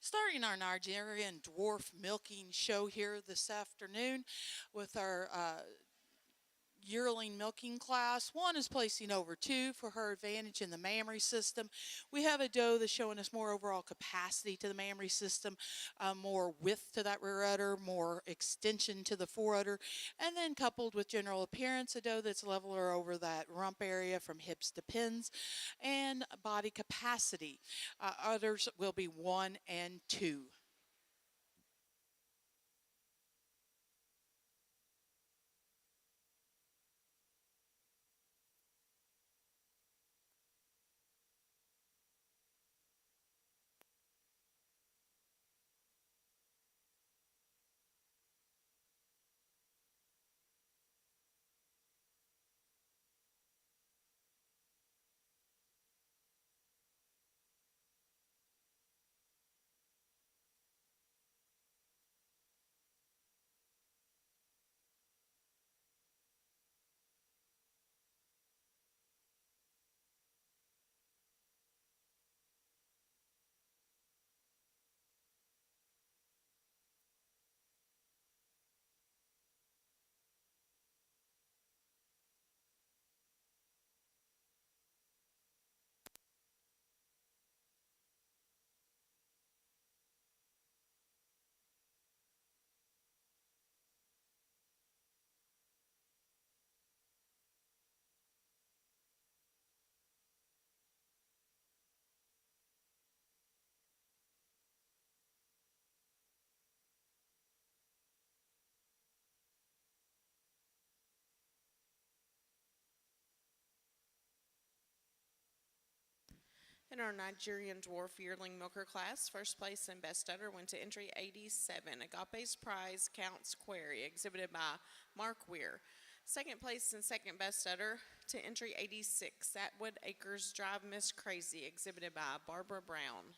Starting our Nigerian dwarf milking show here this afternoon with our yearling milking class. One is placing over 2 for her advantage in the mammary system. We have a doe that's showing us more overall capacity to the mammary system, more width to that rear udder, more extension to the fore udder, and then coupled with general appearance, a doe that's leveler over that rump area from hips to pins, and body capacity. Udders will be 1 and 2. In our Nigerian dwarf yearling milker class, first place and best udder went to entry 87, Agape's Prize Count's Query, exhibited by Mark Weir. Second place and second best udder to entry 86, Atwood Acres Drive Miss Crazy, exhibited by Barbara Brown.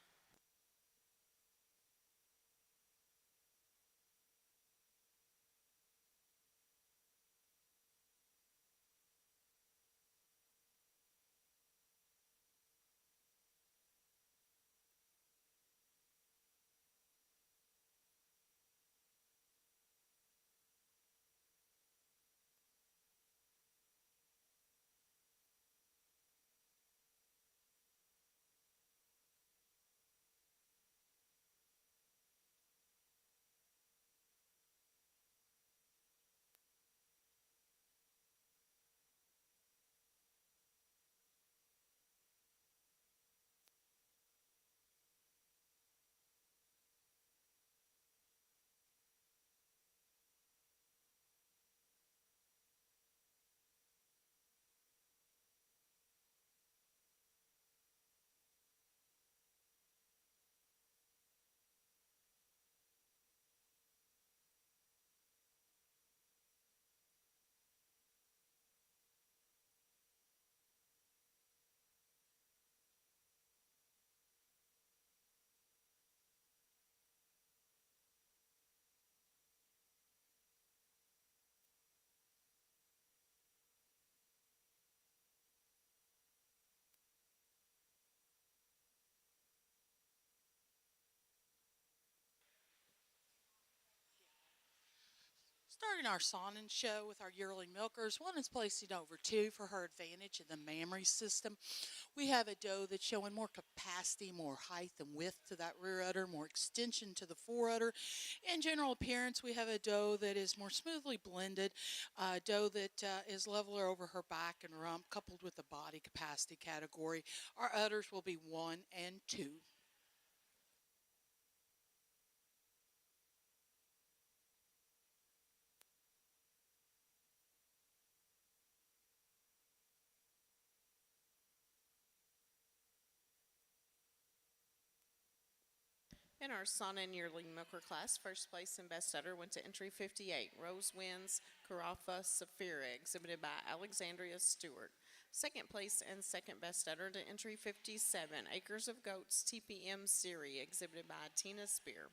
Starting our Saanen show with our yearling milkers. One is placing over 2 for her advantage in the mammary system. We have a doe that's showing more capacity, more height and width to that rear udder, more extension to the fore udder. In general appearance, we have a doe that is more smoothly blended, a doe that is leveler over her back and rump, coupled with the body capacity category. Our udders will be 1 and 2. In our Saanen yearling milker class, first place and best udder went to entry 58, Rose Winds Carafa Saphira, exhibited by Alexandria Stewart. Second place and second best udder to entry 57, Acres of Goats TPM Siri, exhibited by Tina Spear.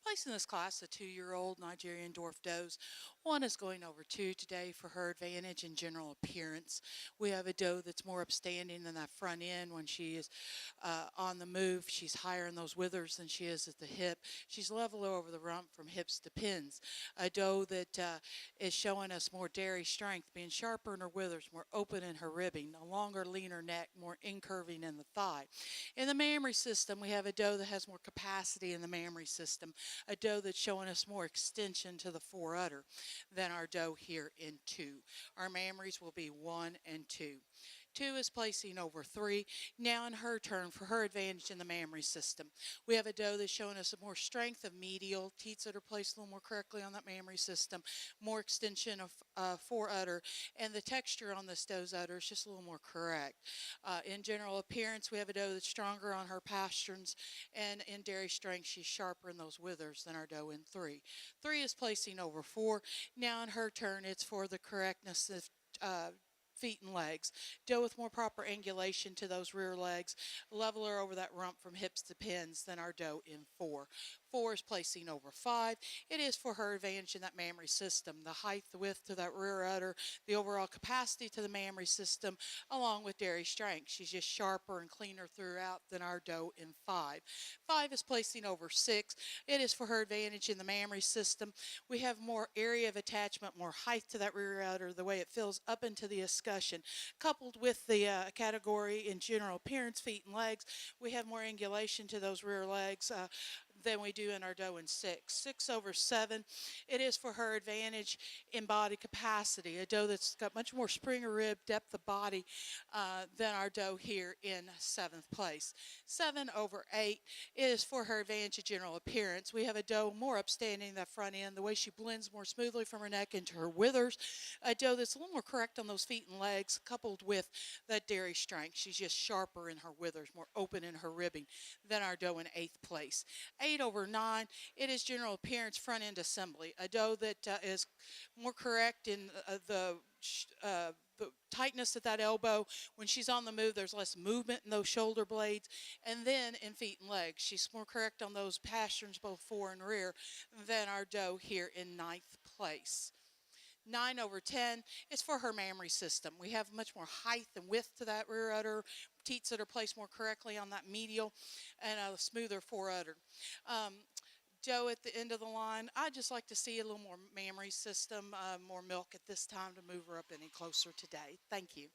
Placing this class a 2-year-old Nigerian dwarf does. One is going over 2 today for her advantage in general appearance. We have a doe that's more upstanding than that front end when she is on the move. She's higher in those withers than she is at the hip. She's level over the rump from hips to pins. A doe that is showing us more dairy strength, being sharper in her withers, more open in her ribbing, a longer, leaner neck, more incurving in the thigh. In the mammary system, we have a doe that has more capacity in the mammary system, a doe that's showing us more extension to the foreudder than our doe here in 2. Our mammaries will be 1 and 2. 2 is placing over 3. Now in her turn for her advantage in the mammary system. We have a doe that's showing us more strength of medial, teats that are placed a little more correctly on that mammary system, more extension of foreudder, and the texture on this doe's udder is just a little more correct. In general appearance, we have a doe that's stronger on her pasterns, and in dairy strength, she's sharper in those withers than our doe in 3. 3 is placing over 4. Now in her turn, it's for the correctness of feet and legs. Doe with more proper angulation to those rear legs, leveler over that rump from hips to pins than our doe in 4. 4 is placing over 5. It is for her advantage in that mammary system. The height, the width to that rear udder, the overall capacity to the mammary system, along with dairy strength. She's just sharper and cleaner throughout than our doe in 5. 5 is placing over 6. It is for her advantage in the mammary system. We have more area of attachment, more height to that rear udder, the way it fills up into the discussion. Coupled with the category in general appearance, feet and legs, we have more angulation to those rear legs than we do in our doe in 6. 6 over 7, it is for her advantage in body capacity. A doe that's got much more springer rib, depth of body than our doe here in 7th place. 7 over 8, it is for her advantage in general appearance. We have a doe more upstanding that front end, the way she blends more smoothly from her neck into her withers. A doe that's a little more correct on those feet and legs, coupled with that dairy strength. She's just sharper in her withers, more open in her ribbing than our doe in 8th place. 8 over 9, it is general appearance front end assembly. A doe that is more correct in the tightness at that elbow. When she's on the move, there's less movement in those shoulder blades. And then in feet and legs, she's more correct on those pasterns, both fore and rear, than our doe here in 9th place. 9 over 10 is for her mammary system. We have much more height and width to that rear udder, teats that are placed more correctly on that medial, and a smoother foreudder. Doe at the end of the line, I'd just like to see a little more mammary system, more milk at this time to move her up any closer today. Thank you.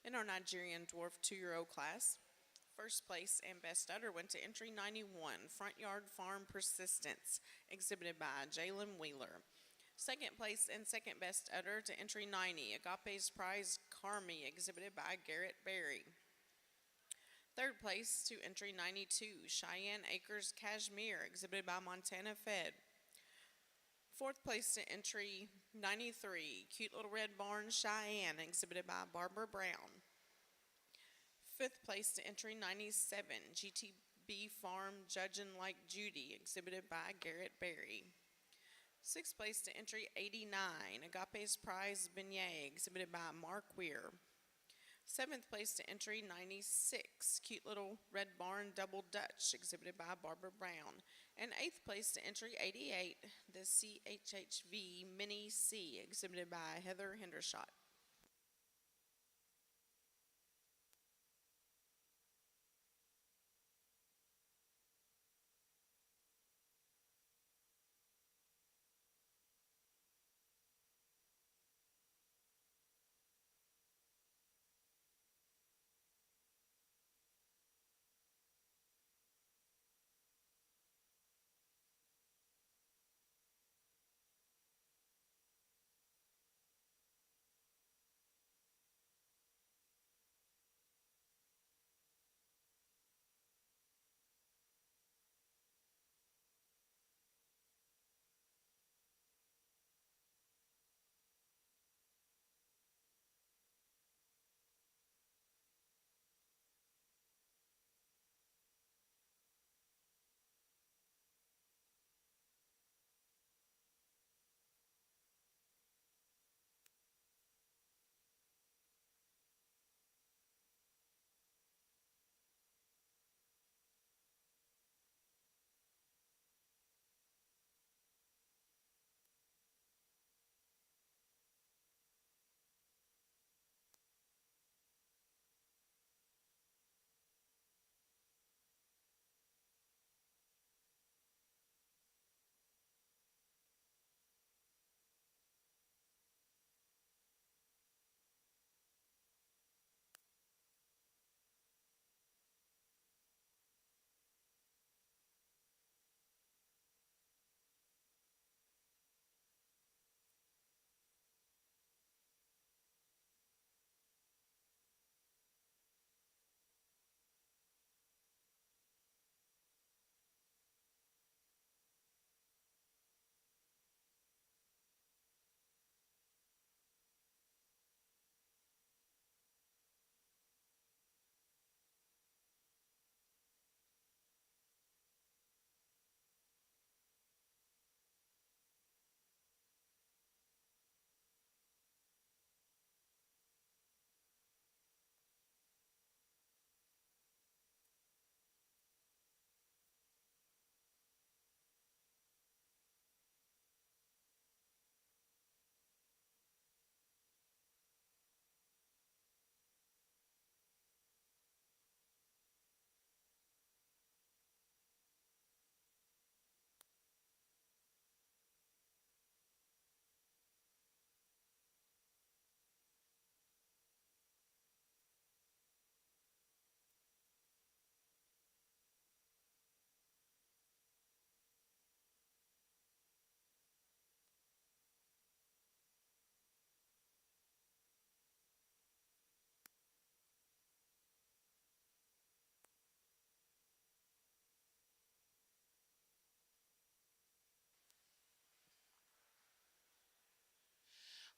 In our Nigerian dwarf 2-year-old class, first place and best udder went to entry 91, Front Yard Farm Persistence, exhibited by Jalen Wheeler. Second place and second best udder to entry 90, Agape's Prize Carmi, exhibited by Garrett Berry. Third place to entry 92, Cheyenne Acres Cashmere, exhibited by Montana Fed. Fourth place to entry 93, Cute Little Red Barn Cheyenne, exhibited by Barbara Brown. Fifth place to entry 97, GTB Farm Judgin' Like Judy, exhibited by Garrett Berry. Sixth place to entry 89, Agape's Prize Beignet, exhibited by Mark Weir. Seventh place to entry 96, Cute Little Red Barn Double Dutch, exhibited by Barbara Brown. And eighth place to entry 88, the CHHV Mini C, exhibited by Heather Hendershot.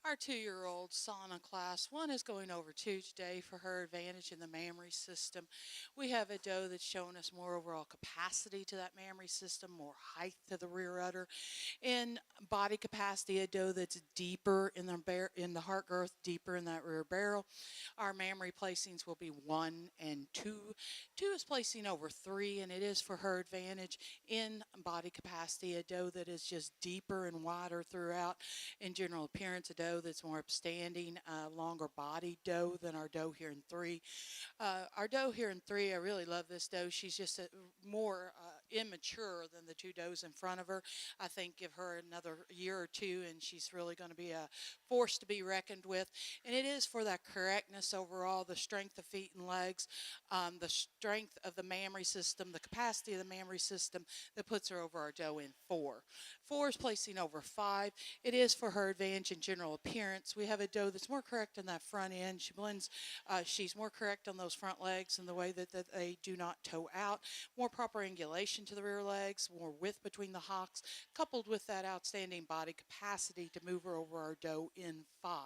our 2-year-old Saanen class. One is going over 2 today for her advantage in the mammary system. We have a doe that's showing us more overall capacity to that mammary system, more height to the rear udder. In body capacity, a doe that's deeper in the heart girth, deeper in that rear barrel. Our mammary placings will be 1 and 2. 2 is placing over 3, and it is for her advantage in body capacity. A doe that is just deeper and wider throughout. In general appearance, a doe that's more upstanding, longer body doe than our doe here in 3. Our doe here in 3, I really love this doe. She's just more immature than the 2 does in front of her. I think give her another year or 2 and she's really going to be a force to be reckoned with. And it is for that correctness overall, the strength of feet and legs, the strength of the mammary system, the capacity of the mammary system that puts her over our doe in 4. 4 is placing over 5. It is for her advantage in general appearance. We have a doe that's more correct in that front end. She blends, she's more correct on those front legs in the way that they do not toe out. More proper angulation to the rear legs, more width between the hocks, coupled with that outstanding body capacity to move her over our doe in 5.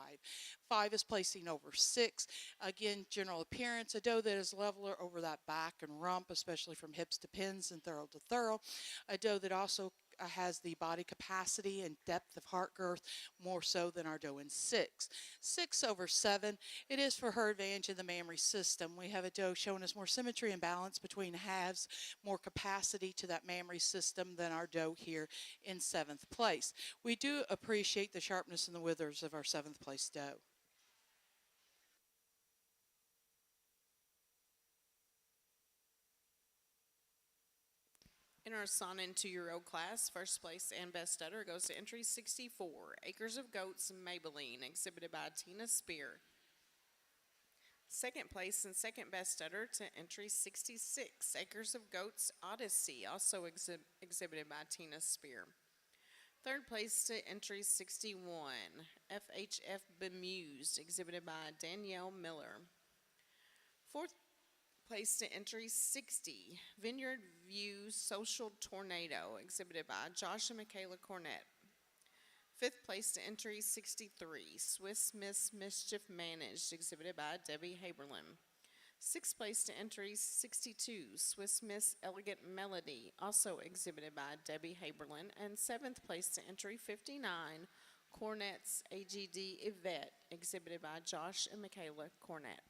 5 is placing over 6. Again, general appearance, a doe that is leveler over that back and rump, especially from hips to pins and thorough to thorough. A doe that also has the body capacity and depth of heart girth more so than our doe in 6. 6 over 7, it is for her advantage in the mammary system. We have a doe showing us more symmetry and balance between halves, more capacity to that mammary system than our doe here in 7th place. We do appreciate the sharpness and the withers of our 7th place doe. In our Saanen 2-year-old class, first place and best udder goes to entry 64, Acres of Goats Maybelline, exhibited by Tina Spear. Second place and second best udder to entry 66, Acres of Goats Odyssey, also exhibited by Tina Spear. Third place to entry 61, FHF Bemused, exhibited by Danielle Miller. Fourth place to entry 60, Vineyard View Social Tornado, exhibited by Josh and Michaela Cornett. Fifth place to entry 63, Swiss Miss Mischief Managed, exhibited by Debbie Haberlin. Sixth place to entry 62, Swiss Miss Elegant Melody, also exhibited by Debbie Haberlin. And seventh place to entry 59, Cornett's AGD Yvette, exhibited by Josh and Michaela Cornett.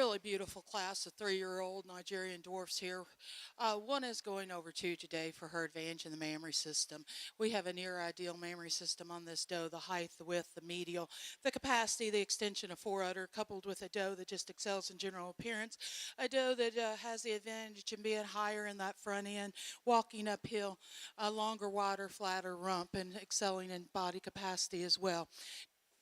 really beautiful class of 3-year-old Nigerian dwarfs here. One is going over 2 today for her advantage in the mammary system. We have a near ideal mammary system on this doe, the height, the width, the medial, the capacity, the extension of foreudder, coupled with a doe that just excels in general appearance. A doe that has the advantage in being higher in that front end, walking uphill, a longer, wider, flatter rump, and excelling in body capacity as well.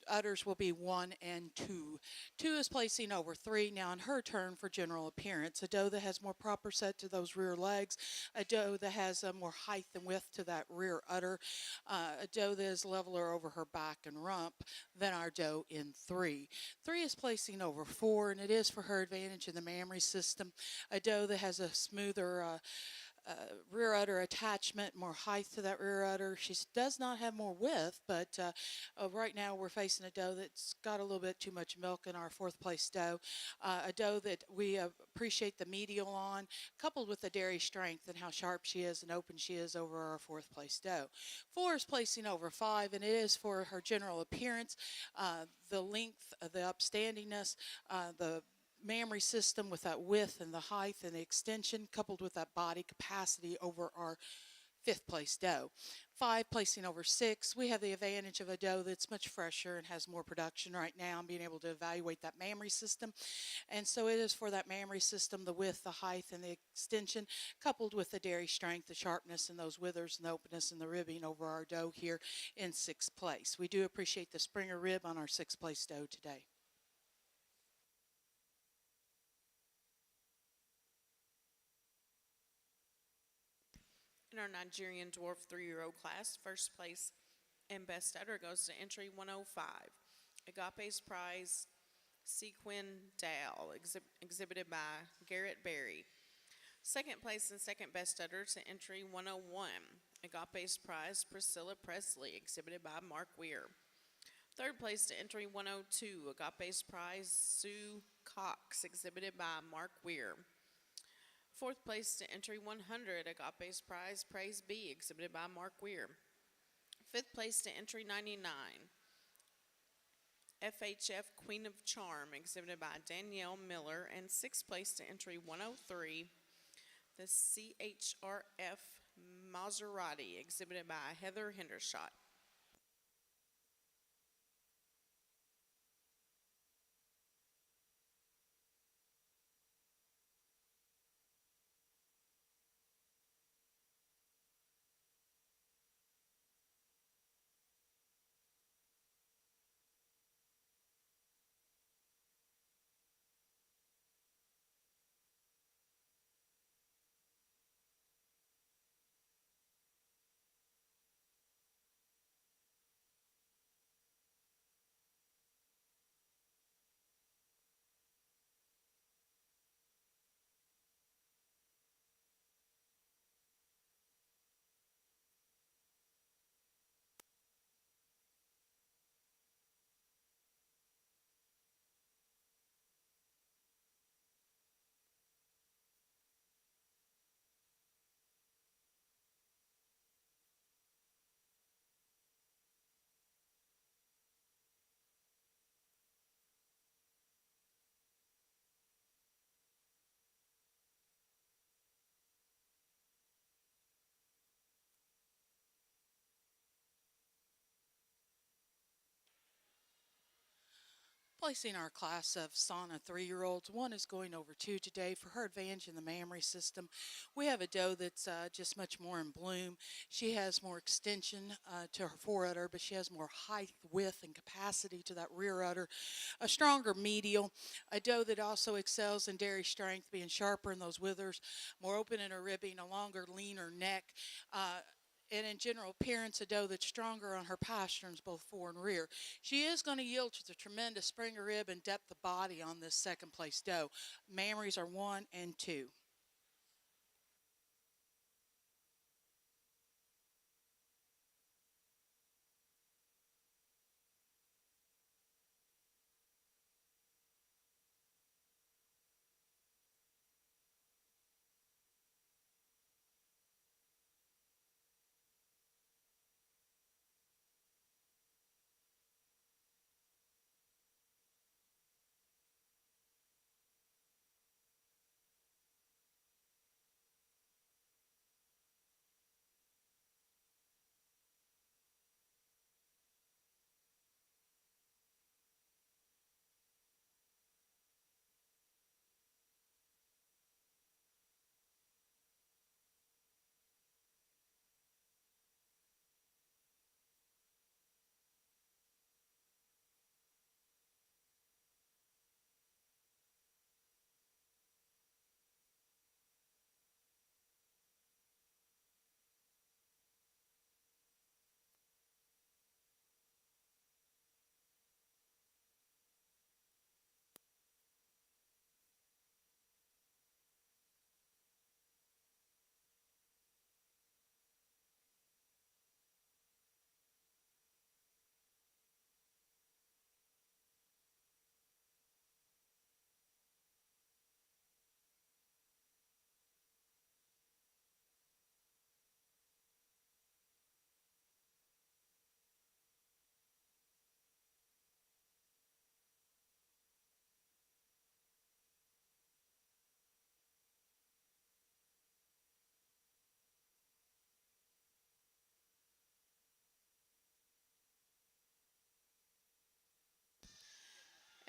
Udders will be 1 and 2. 2 is placing over 3. Now in her turn for general appearance, a doe that has more proper set to those rear legs, a doe that has more height and width to that rear udder, a doe that is leveler over her back and rump than our doe in 3. 3 is placing over 4, and it is for her advantage in the mammary system. A doe that has a smoother rear udder attachment, more height to that rear udder. She does not have more width, but right now we're facing a doe that's got a little bit too much milk in our 4th place doe. A doe that we appreciate the medial on, coupled with the dairy strength and how sharp she is and open she is over our 4th place doe. 4 is placing over 5, and it is for her general appearance, the length, the upstandingness, the mammary system with that width and the height and the extension, coupled with that body capacity over our 5th place doe. 5 placing over 6. We have the advantage of a doe that's much fresher and has more production right now and being able to evaluate that mammary system. And so it is for that mammary system, the width, the height, and the extension, coupled with the dairy strength, the sharpness, and those withers and the openness and the ribbing over our doe here in 6th place. We do appreciate the Springer rib on our 6th place doe today. In our Nigerian dwarf 3-year-old class, first place and best udder goes to entry 105. Agape's prize, Sequin Dale, exhibited by Garrett Berry. Second place and second best udder to entry 101. Agape's prize, Priscilla Presley, exhibited by Mark Weir. Third place to entry 102. Agape's prize, Sue Cox, exhibited by Mark Weir. Fourth place to entry 100, Agape's prize, Praise Be, exhibited by Mark Weir. Fifth place to entry 99, FHF Queen of Charm, exhibited by Danielle Miller. And sixth place to entry 103, the CHRF Maserati, exhibited by Heather Hendershot. Placing our class of Saanen 3-year-olds, 1 is going over 2 today for her advantage in the mammary system. We have a doe that's just much more in bloom. She has more extension to her foreudder, but she has more height, width, and capacity to that rear udder. A stronger medial. A doe that also excels in dairy strength, being sharper in those withers, more open in her ribbing, a longer, leaner neck. And in general appearance, a doe that's stronger on her pasterns, both fore and rear. She is going to yield to the tremendous Springer rib and depth of body on this second place doe. Mammaries are 1 and 2.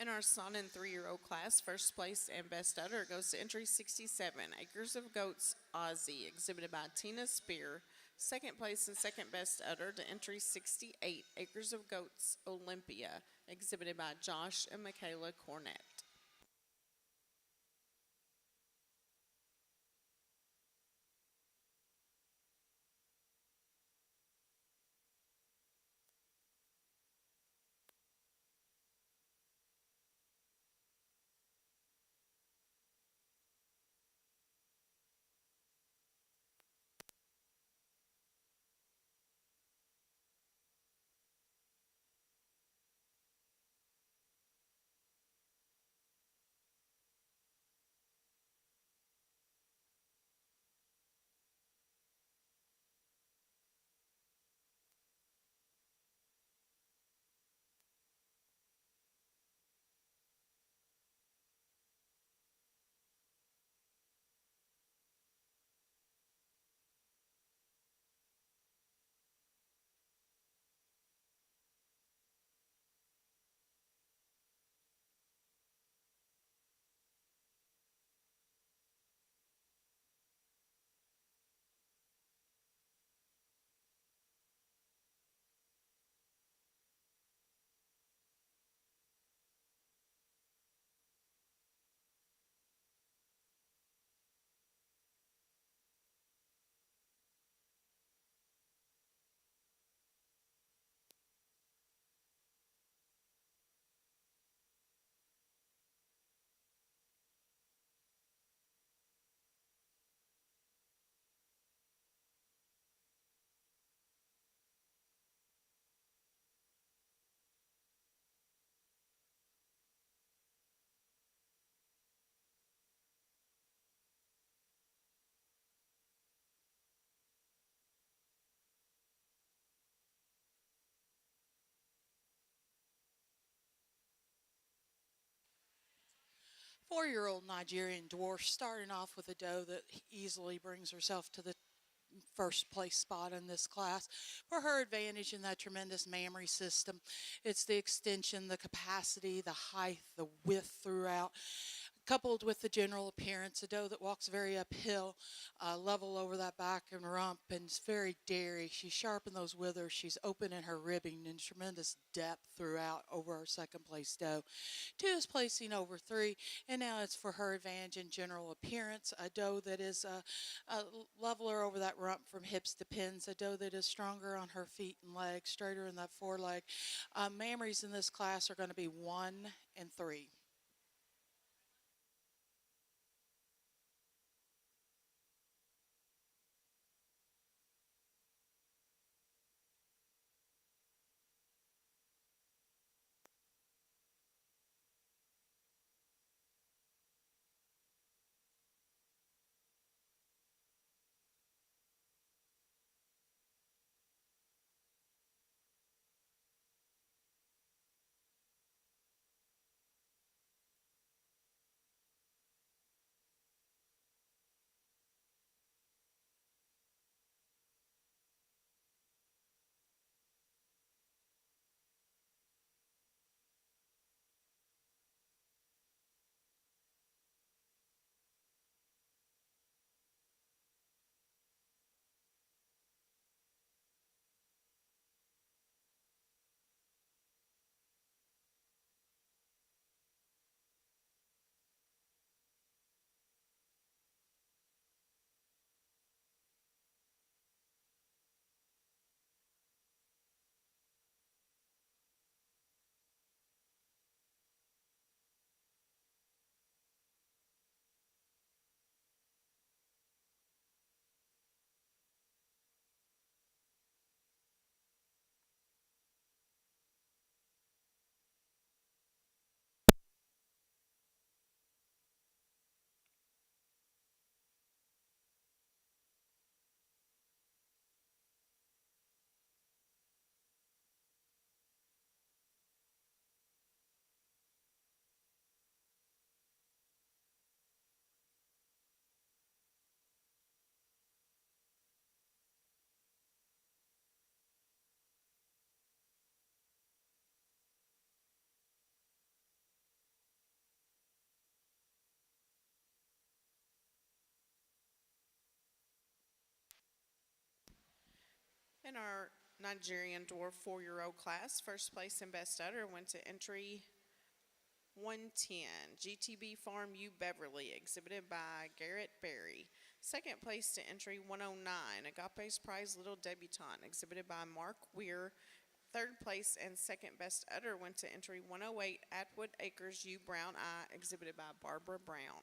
In our Saanen 3-year-old class, first place and best udder goes to entry 67, Acres of Goats Aussie, exhibited by Tina Spear. Second place and second best udder to entry 68, Acres of Goats Olympia, exhibited by Josh and Michaela Cornett. Four-year-old Nigerian dwarf starting off with a doe that easily brings herself to the first place spot in this class. For her advantage in that tremendous mammary system, it's the extension, the capacity, the height, the width throughout, coupled with the general appearance. A doe that walks very uphill, level over that back and rump, and is very dairy. She's sharp in those withers. She's open in her ribbing and tremendous depth throughout over our second place doe. Two is placing over three, and now it's for her advantage in general appearance. A doe that is a leveler over that rump from hips to pins. A doe that is stronger on her feet and legs, straighter in that foreleg. Mammaries in this class are going to be 1 and 3. In our Nigerian Dwarf 4-year-old class, first place and best udder went to entry 110, GTB Farm U Beverly, exhibited by Garrett Berry. Second place to entry 109, Agape's Prize Little Debutante, exhibited by Mark Weir. Third place and second best udder went to entry 108, Atwood Acres U Brown Eye, exhibited by Barbara Brown.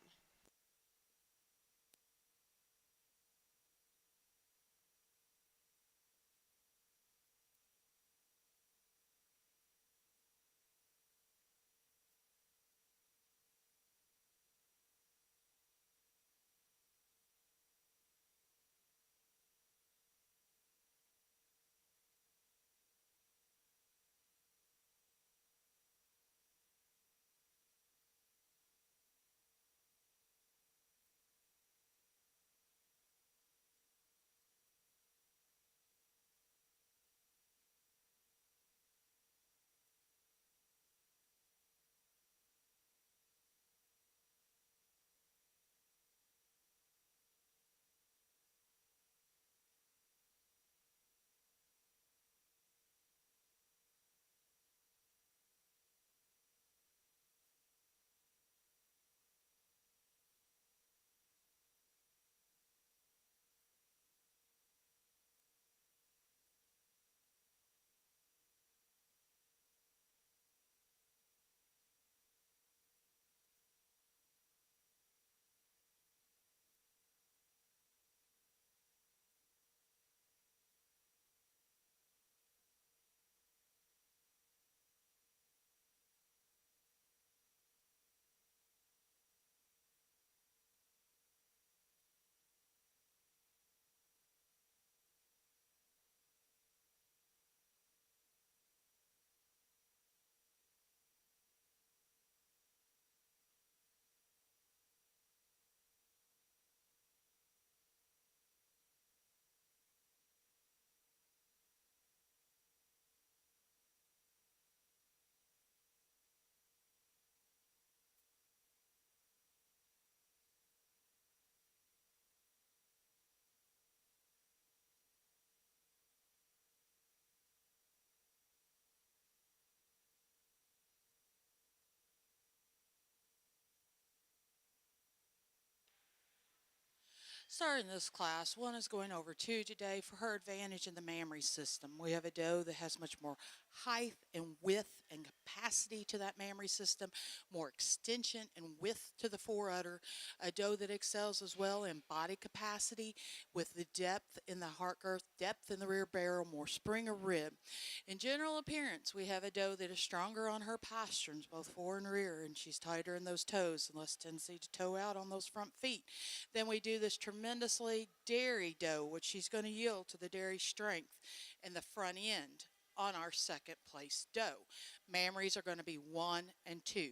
Starting this class, one is going over two today for her advantage in the mammary system. We have a doe that has much more height and width and capacity to that mammary system, more extension and width to the foreudder, a doe that excels as well in body capacity with the depth in the heart girth, depth in the rear barrel, more spring of rib. In general appearance, we have a doe that is stronger on her pasterns, both fore and rear, and she's tighter in those toes and less tendency to toe out on those front feet. Then we do this tremendously dairy doe, which she's going to yield to the dairy strength in the front end on our second place doe. Mammaries are going to be 1 and 2.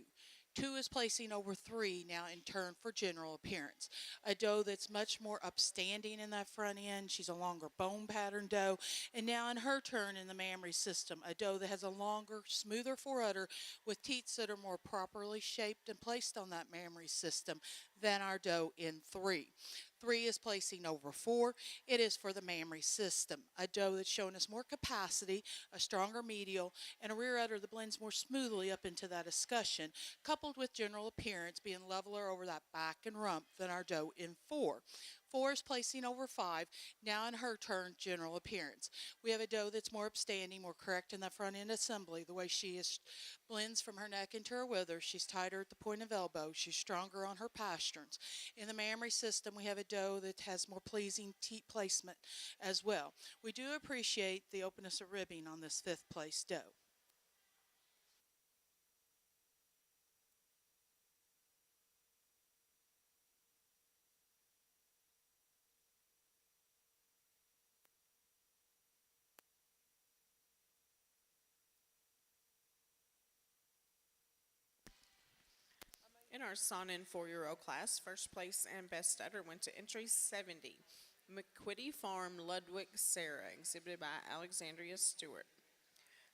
2 is placing over 3 now in turn for general appearance. A doe that's much more upstanding in that front end. She's a longer bone pattern doe. And now in her turn in the mammary system, a doe that has a longer, smoother foreudder with teats that are more properly shaped and placed on that mammary system than our doe in 3. 3 is placing over 4. It is for the mammary system. A doe that's shown us more capacity, a stronger medial, and a rear udder that blends more smoothly up into that escutcheon, coupled with general appearance being leveler over that back and rump than our doe in 4. 4 is placing over 5. Now in her turn, general appearance. We have a doe that's more upstanding, more correct in the front end assembly. The way she is blends from her neck into her withers. She's tighter at the point of elbow. She's stronger on her pasterns. In the mammary system, we have a doe that has more pleasing teat placement as well. We do appreciate the openness of ribbing on this 5th place doe. In our Saanen 4-year-old class, first place and best udder went to entry 70, McQuitty Farm Ludwig Sarah, exhibited by Alexandria Stewart.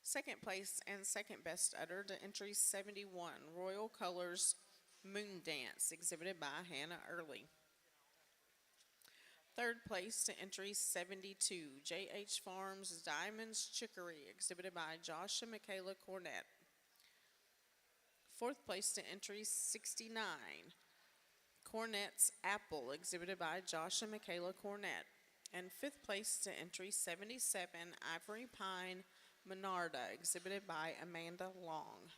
Second place and second best udder to entry 71, Royal Colors Moon Dance, exhibited by Hannah Early. Third place to entry 72, J.H. Farms Diamonds Chicory, exhibited by Josh and Michaela Cornett. Fourth place to entry 69, Cornett's Apple, exhibited by Josh and Michaela Cornett. And fifth place to entry 77, Ivory Pine Menarda, exhibited by Amanda Long.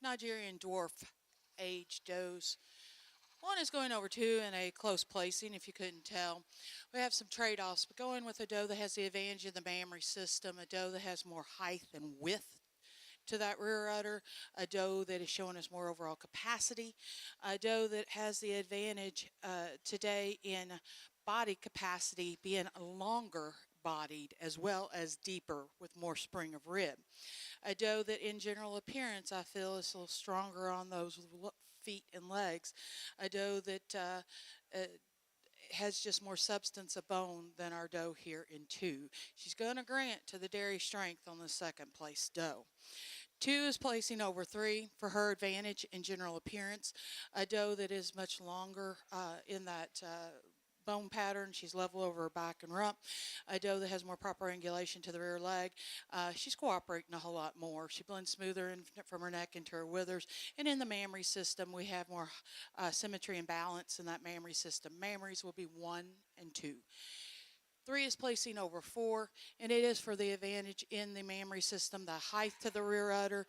Nigerian dwarf age does. One is going over two in a close placing, if you couldn't tell. We have some trade-offs, but going with a doe that has the advantage in the mammary system, a doe that has more height and width to that rear udder, a doe that is showing us more overall capacity, a doe that has the advantage today in body capacity being longer bodied as well as deeper with more spring of rib. A doe that in general appearance I feel is a little stronger on those feet and legs. A doe that has just more substance of bone than our doe here in two. She's going to grant to the dairy strength on the second place doe. Two is placing over three for her advantage in general appearance. A doe that is much longer in that bone pattern. She's level over her back and rump. A doe that has more proper angulation to the rear leg. She's cooperating a whole lot more. She blends smoother in, from her neck into her withers. And in the mammary system, we have more symmetry and balance in that mammary system. Mammaries will be 1 and 2. 3 is placing over 4, and it is for the advantage in the mammary system, the height to the rear udder,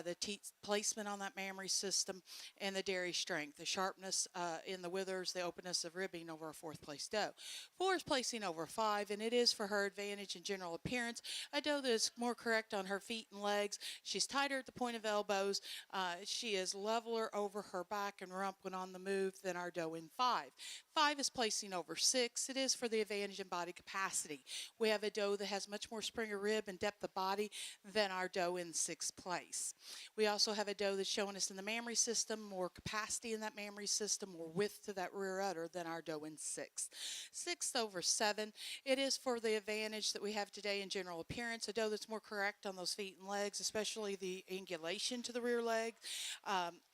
the teat placement on that mammary system, and the dairy strength, the sharpness in the withers, the openness of ribbing over a 4th place doe. 4 is placing over 5, and it is for her advantage in general appearance. A doe that is more correct on her feet and legs. She's tighter at the point of elbows. She is leveler over her back and rump when on the move than our doe in 5. 5 is placing over 6. It is for the advantage in body capacity. We have a doe that has much more spring of rib and depth of body than our doe in 6th place. We also have a doe that's showing us in the mammary system more capacity in that mammary system, more width to that rear udder than our doe in 6th. 6th over 7, it is for the advantage that we have today in general appearance. A doe that's more correct on those feet and legs, especially the angulation to the rear leg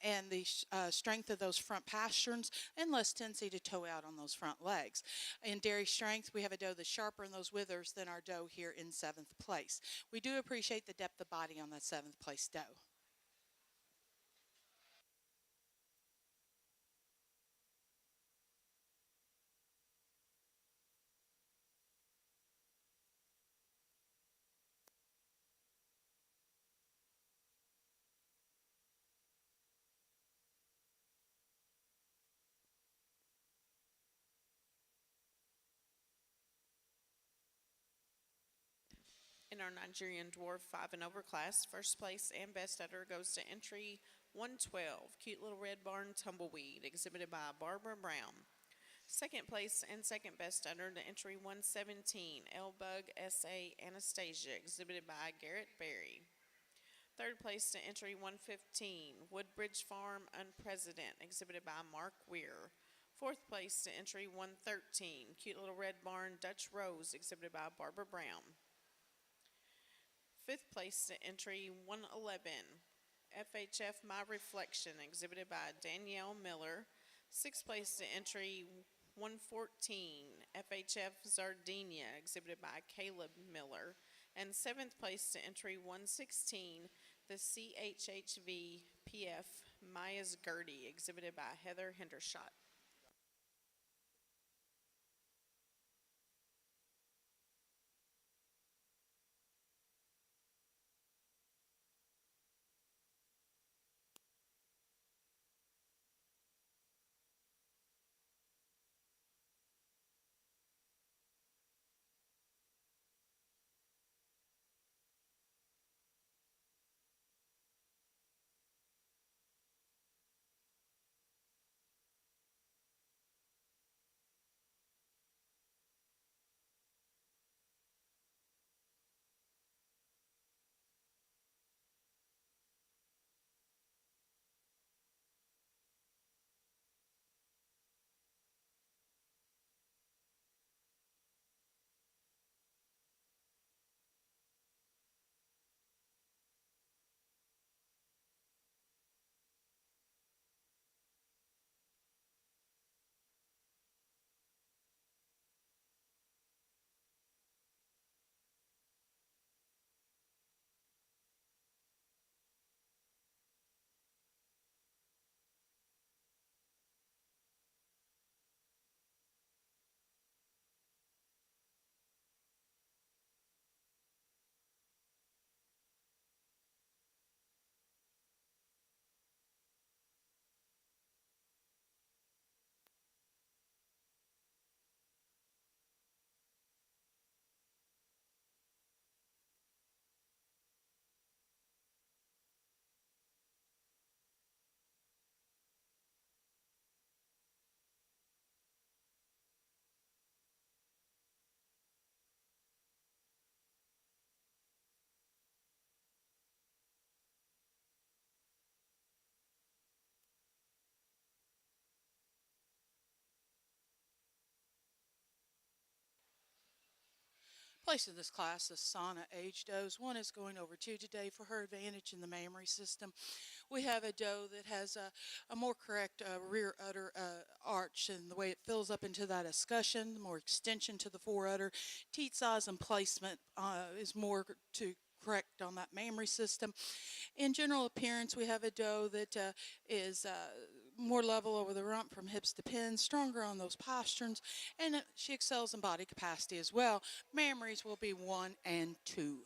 and the strength of those front pasterns, and less tendency to toe out on those front legs. In dairy strength, we have a doe that's sharper in those withers than our doe here in 7th place. We do appreciate the depth of body on that 7th place doe. In our Nigerian Dwarf 5 and over class, first place and best udder goes to entry 112, Cute Little Red Barn Tumbleweed, exhibited by Barbara Brown. Second place and second best udder to entry 117, L-Bug S.A. Anastasia, exhibited by Garrett Berry. Third place to entry 115, Woodbridge Farm Unpresident, exhibited by Mark Weir. Fourth place to entry 113, Cute Little Red Barn Dutch Rose, exhibited by Barbara Brown. Fifth place to entry 111, FHF My Reflection, exhibited by Danielle Miller. Sixth place to entry 114, FHF Zardinia, exhibited by Caleb Miller. And seventh place to entry 116, the CHHV PF Maya's Gertie, exhibited by Heather Hendershot. Placed in this class is Saanen age does. One is going over 2 today for her advantage in the mammary system. We have a doe that has a more correct rear udder arch and the way it fills up into that escutcheon, more extension to the fore udder. Teat size and placement is more to correct on that mammary system. In general appearance, we have a doe that is more level over the rump from hips to pins, stronger on those posterns, and she excels in body capacity as well. Mammaries will be 1 and 2.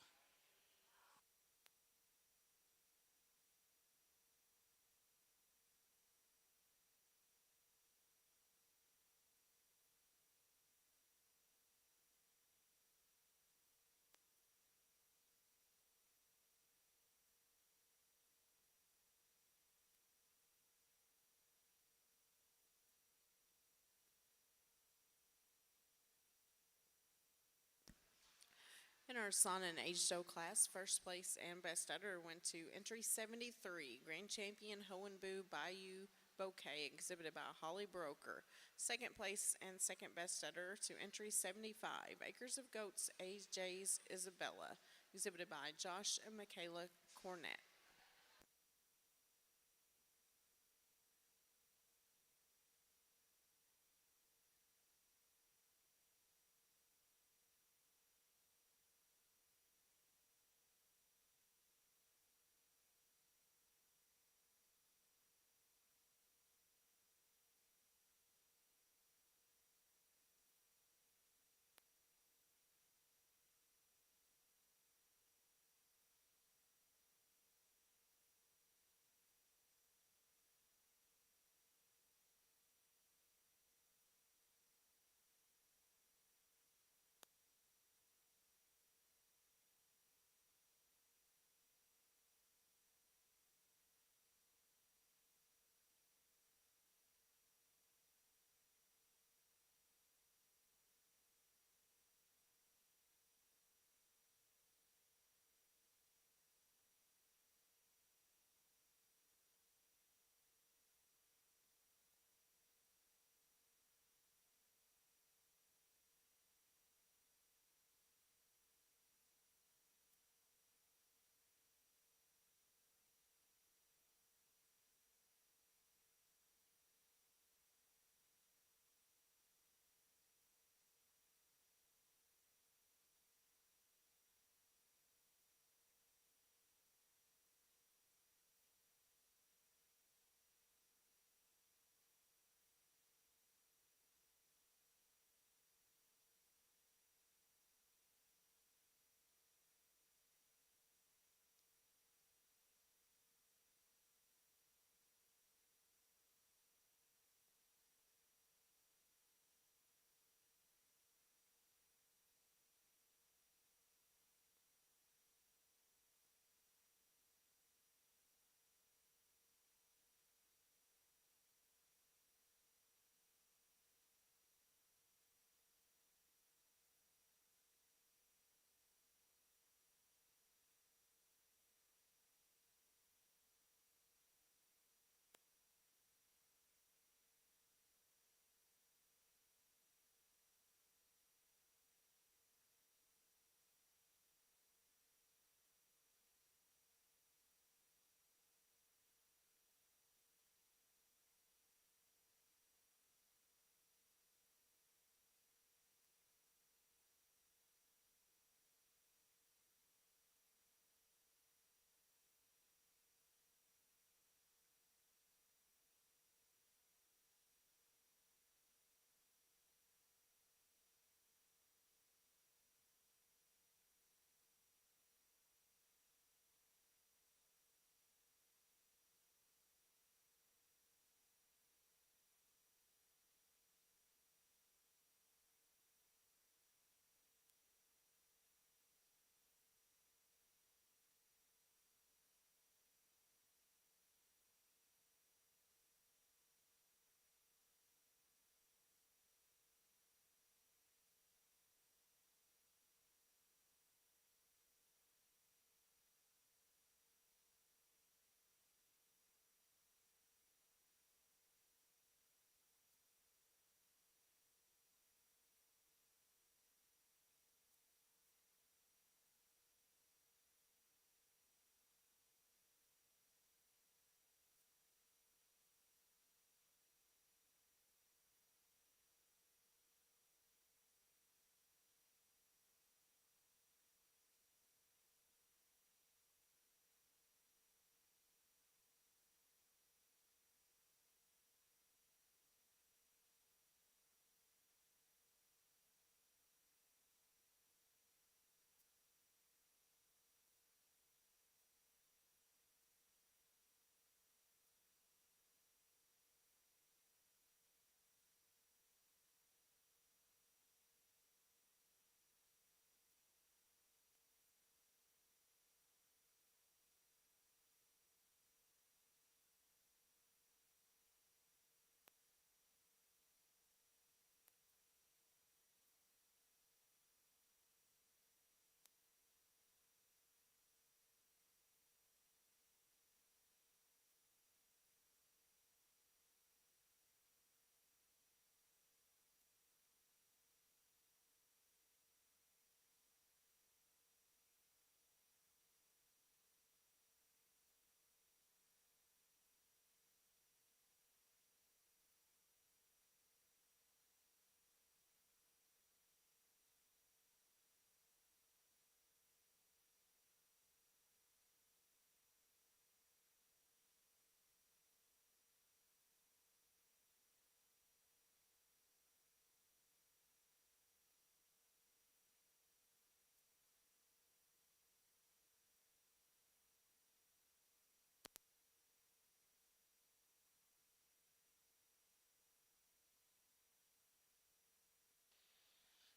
In our Saanen age doe class, first place and best udder went to entry 73, Grand Champion Hohenbu Bayou Bouquet, exhibited by Holly Broker. Second place and second best udder to entry 75, Acres of Goats AJ's Isabella, exhibited by Josh and Michaela Cornett.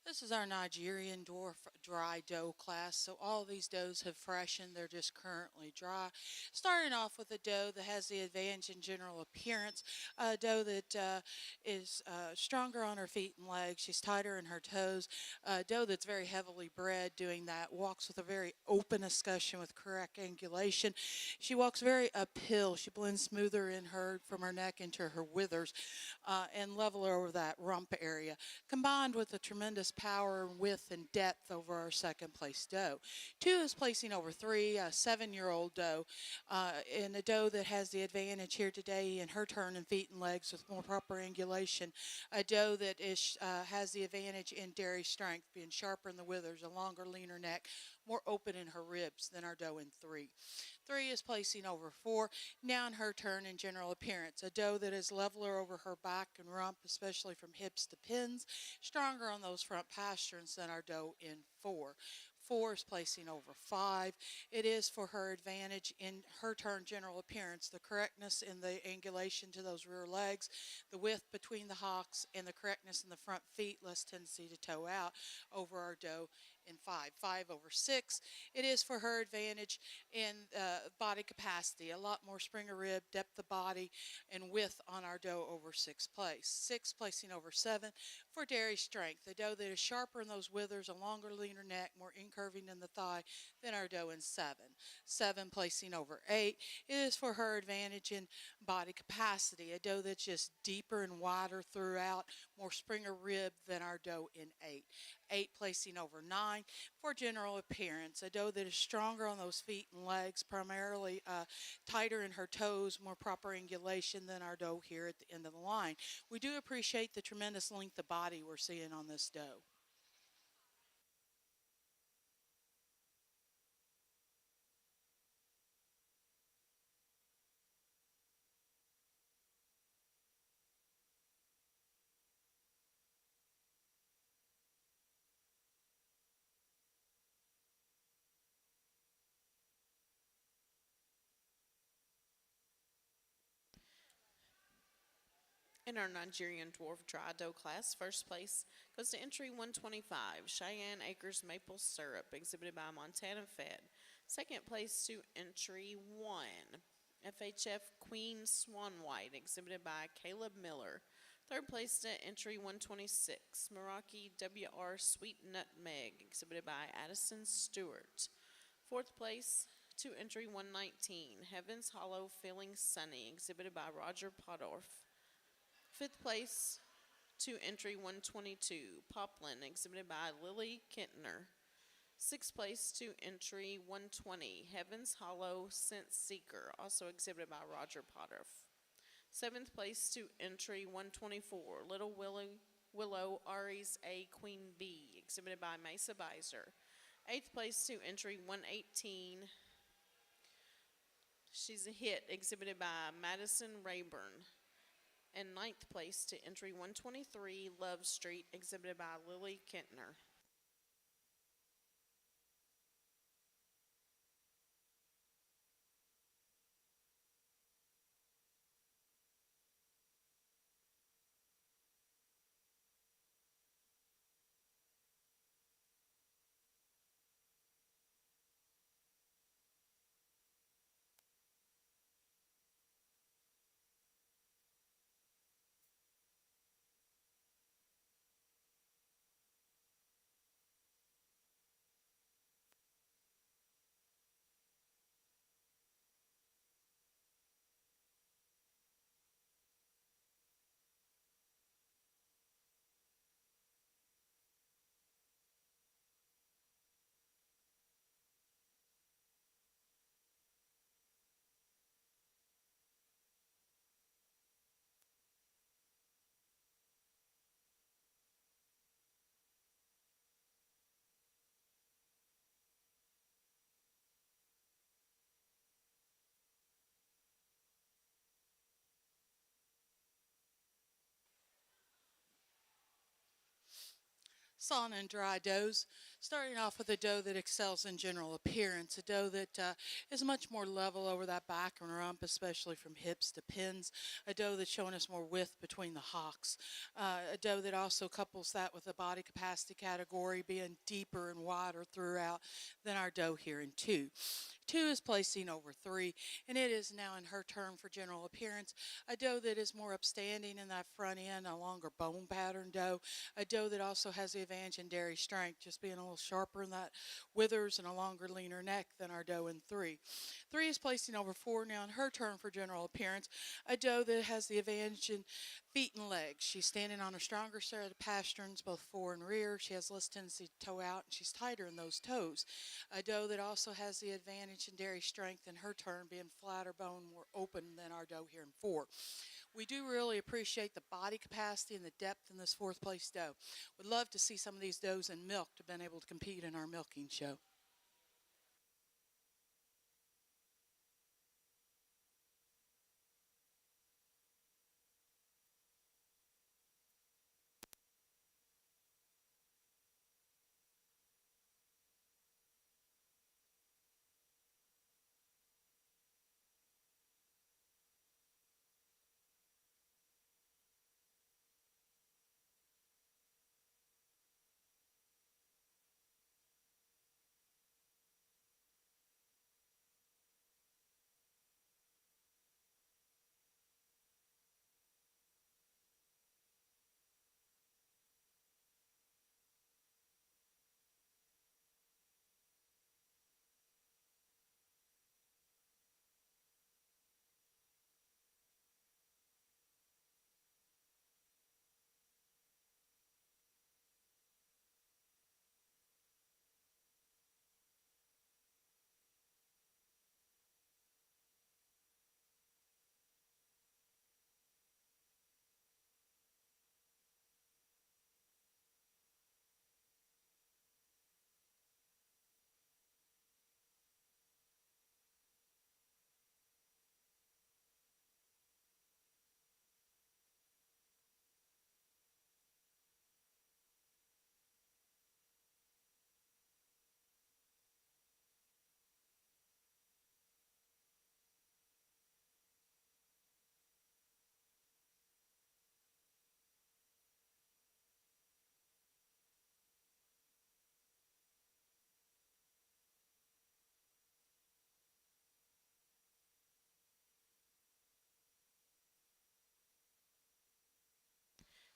This is our Nigerian dwarf dry doe class. So all these does have freshened. They're just currently dry. Starting off with a doe that has the advantage in general appearance. A doe that is stronger on her feet and legs. She's tighter in her toes. A doe that's very heavily bred doing that. Walks with a very open escutcheon with correct angulation. She walks very uphill. She blends smoother in her from her neck into her withers and leveler over that rump area, combined with a tremendous power, width, and depth over our second place doe. 2 is placing over 3, a 7-year-old doe, and a doe that has the advantage here today in her turn and feet and legs with more proper angulation. A doe that has the advantage in dairy strength, being sharper in the withers, a longer, leaner neck, more open in her ribs than our doe in 3. 3 is placing over 4, now in her turn in general appearance. A doe that is leveler over her back and rump, especially from hips to pins, stronger on those front pasterns than our doe in 4. 4 is placing over 5. It is for her advantage in her turn general appearance, the correctness in the angulation to those rear legs, the width between the hocks, and the correctness in the front feet, less tendency to toe out over our doe in 5. 5 over 6. It is for her advantage in body capacity, a lot more spring of rib, depth of body, and width on our doe over 6th place. 6 placing over 7 for dairy strength, a doe that is sharper in those withers, a longer, leaner neck, more incurving in the thigh than our doe in 7. 7 placing over 8. It is for her advantage in body capacity, a doe that's just deeper and wider throughout, more spring of rib than our doe in 8. 8 placing over 9 for general appearance, a doe that is stronger on those feet and legs, primarily tighter in her toes, more proper angulation than our doe here at the end of the line. We do appreciate the tremendous length of body we're seeing on this doe. In our Nigerian Dwarf Dry Doe class, first place goes to entry 125, Cheyenne Acres Maple Syrup, exhibited by Montana Fed. Second place to entry 1, FHF Queen Swan White, exhibited by Caleb Miller. Third place to entry 126, Meraki WR Sweet Nutmeg, exhibited by Addison Stewart. Fourth place to entry 119, Heavens Hollow Feeling Sunny, exhibited by Roger Podorf. Fifth place to entry 122, Poplin, exhibited by Lily Kentner. Sixth place to entry 120, Heavens Hollow Scent Seeker, also exhibited by Roger Podorf. Seventh place to entry 124, Little Willow Aries A Queen Bee, exhibited by Mesa Beiser. Eighth place to entry 118, She's a Hit, exhibited by Madison Rayburn. And ninth place to entry 123, Love Street, exhibited by Lily Kentner. Saanen dry does. Starting off with a doe that excels in general appearance, a doe that is much more level over that back and rump, especially from hips to pins, a doe that's showing us more width between the hocks, a doe that also couples that with the body capacity category being deeper and wider throughout than our doe here in 2. 2 is placing over 3, and it is now in her turn for general appearance. A doe that is more upstanding in that front end, a longer bone pattern doe. A doe that also has the advantage in dairy strength, just being a little sharper in that withers and a longer, leaner neck than our doe in 3. 3 is placing over 4 now in her turn for general appearance. A doe that has the advantage in feet and legs. She's standing on a stronger set of pasterns, both fore and rear. She has less tendency to toe out, and she's tighter in those toes. A doe that also has the advantage in dairy strength in her turn, being flatter bone, more open than our doe here in 4. We do really appreciate the body capacity and the depth in this 4th place doe. Would love to see some of these does in milk to have been able to compete in our milking show.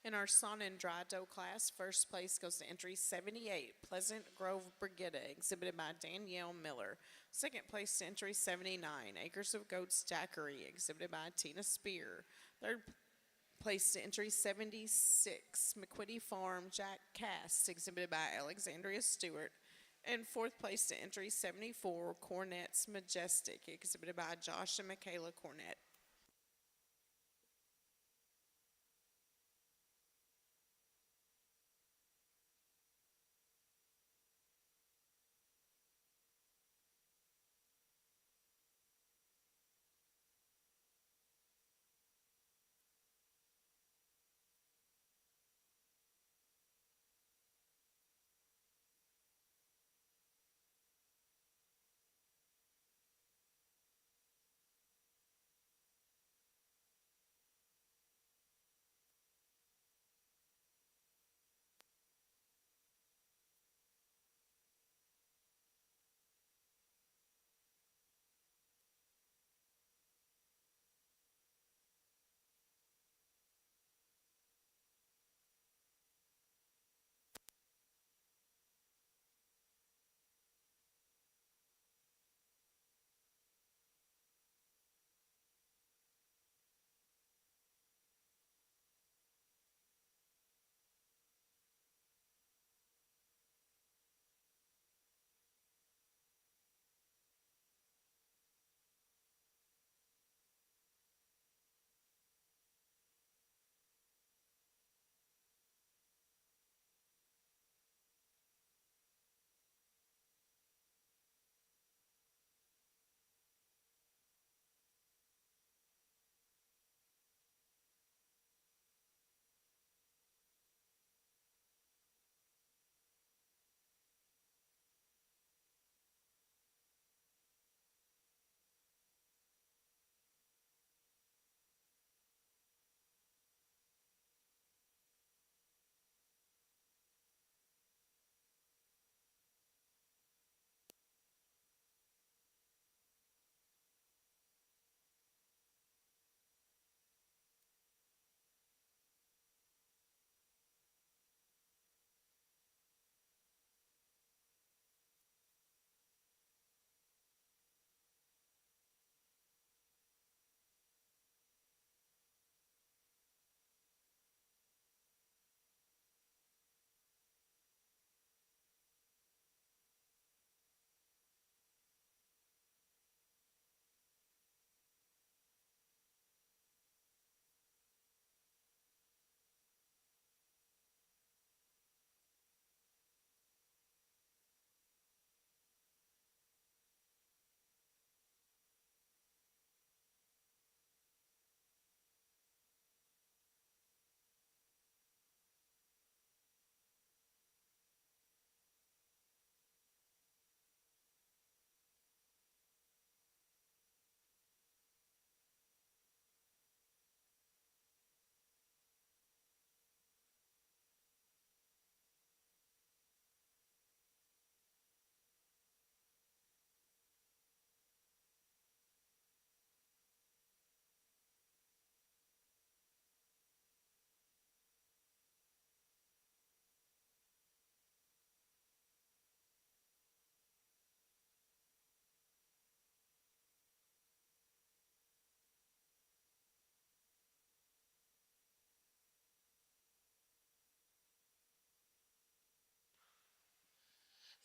In our Saanen dry doe class, first place goes to entry 78, Pleasant Grove Brigida, exhibited by Danielle Miller. Second place to entry 79, Acres of Goats Daiquiri, exhibited by Tina Spear. Third place to entry 76, McQuitty Farm Jack Cast, exhibited by Alexandria Stewart. And fourth place to entry 74, Cornette's Majestic, exhibited by Josh and Michaela Cornette.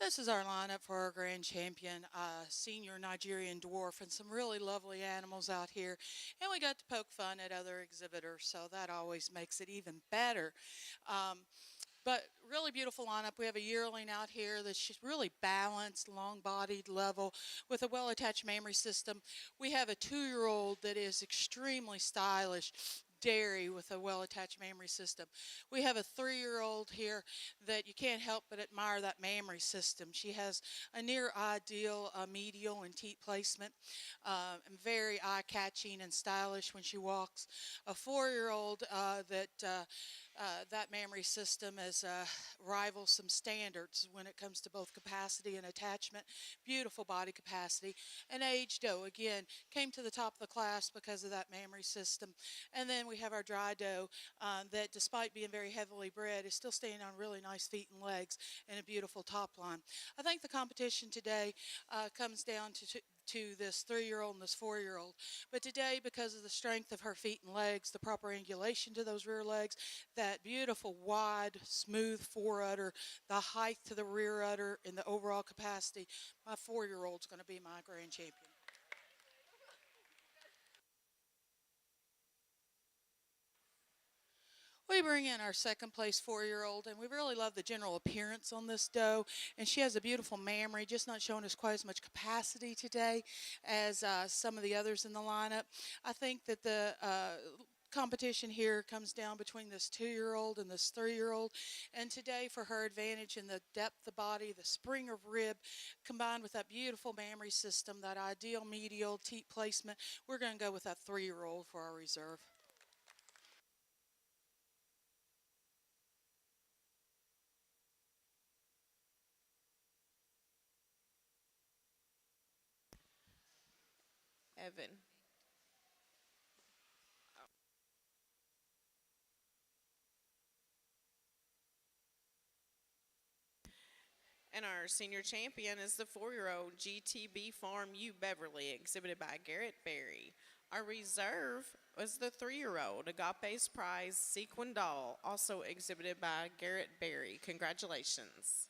This is our lineup for our grand champion, senior Nigerian dwarf, and some really lovely animals out here. And we got to poke fun at other exhibitors, so that always makes it even better. Um, but really beautiful lineup. We have a yearling out here that's just really balanced, long-bodied, level, with a well-attached mammary system. We have a 2-year-old that is extremely stylish, dairy with a well-attached mammary system. We have a 3-year-old here that you can't help but admire that mammary system. She has a near ideal medial and teat placement, and very eye-catching and stylish when she walks. A 4-year-old that mammary system is rivals some standards when it comes to both capacity and attachment. Beautiful body capacity. An aged doe, again, came to the top of the class because of that mammary system. And then we have our dry doe that, despite being very heavily bred, is still standing on really nice feet and legs and a beautiful top line. I think the competition today comes down to this 3-year-old and this 4-year-old. But today, because of the strength of her feet and legs, the proper angulation to those rear legs, that beautiful wide, smooth fore-udder, the height to the rear udder, and the overall capacity, my 4-year-old's going to be my grand champion. We bring in our second place 4-year-old, and we really love the general appearance on this doe. And she has a beautiful mammary, just not showing us quite as much capacity today as some of the others in the lineup. I think that the competition here comes down between this 2-year-old and this 3-year-old. And today, for her advantage in the depth of body, the spring of rib, combined with that beautiful mammary system, that ideal medial teat placement, we're going to go with that 3-year-old for our reserve. Evan. And our senior champion is the 4-year-old GTB Farm U Beverly, exhibited by Garrett Berry. Our reserve was the 3-year-old Agape's Prize Sequin Doll, also exhibited by Garrett Berry. Congratulations.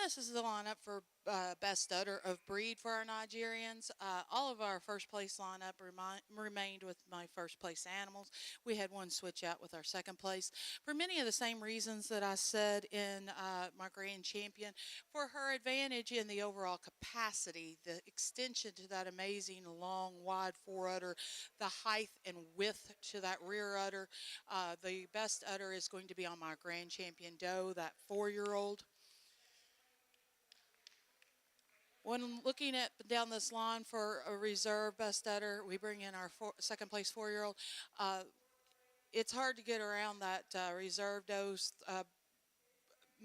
this is the lineup for best udder of breed for our Nigerians. All of our first place lineup remained with my first place animals. We had one switch out with our second place for many of the same reasons that I said in my grand champion. For her advantage in the overall capacity, the extension to that amazing long, wide fore udder, the height and width to that rear udder. The best udder is going to be on my grand champion doe, that 4-year-old. When looking at down this line for a reserve best udder, we bring in our second place 4-year-old. It's hard to get around that reserve dose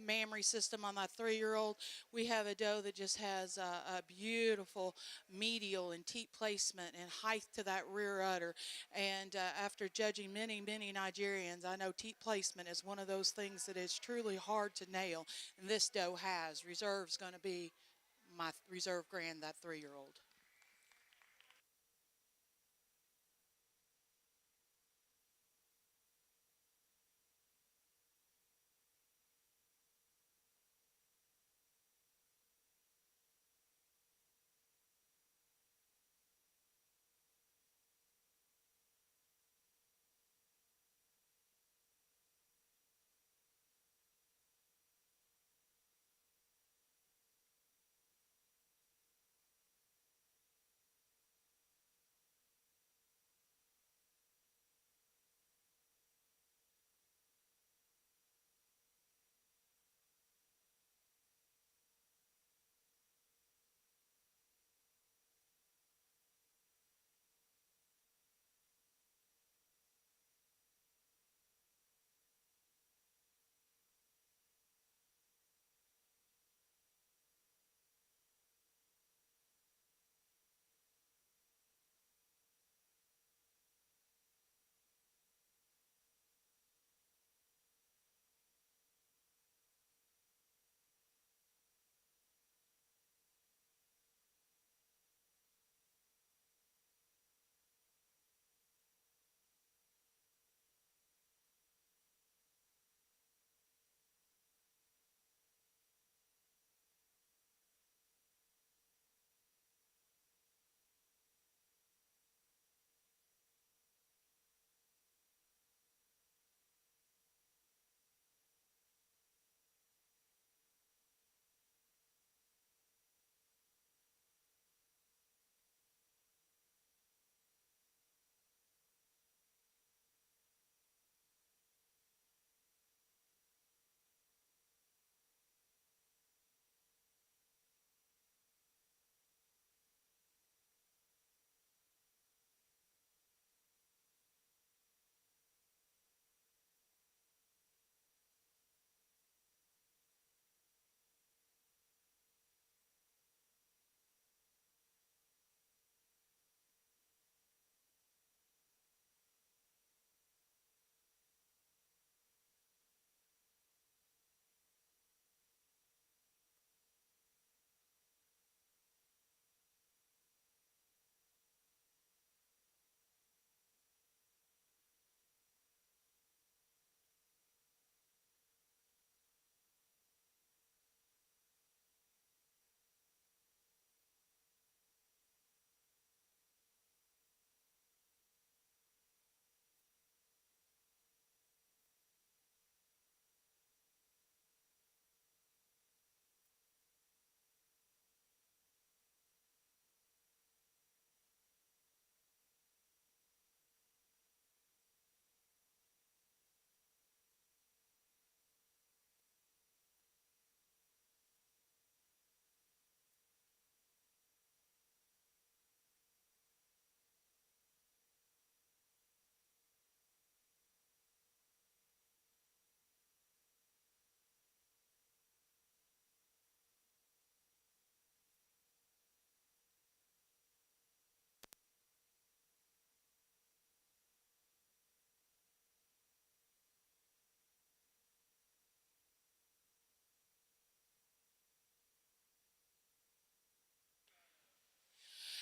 mammary system on that 3-year-old. We have a doe that just has a beautiful medial and teat placement and height to that rear udder. And after judging many, many Nigerians, I know teat placement is one of those things that is truly hard to nail. And this doe has. Reserve's going to be my reserve grand, that 3-year-old.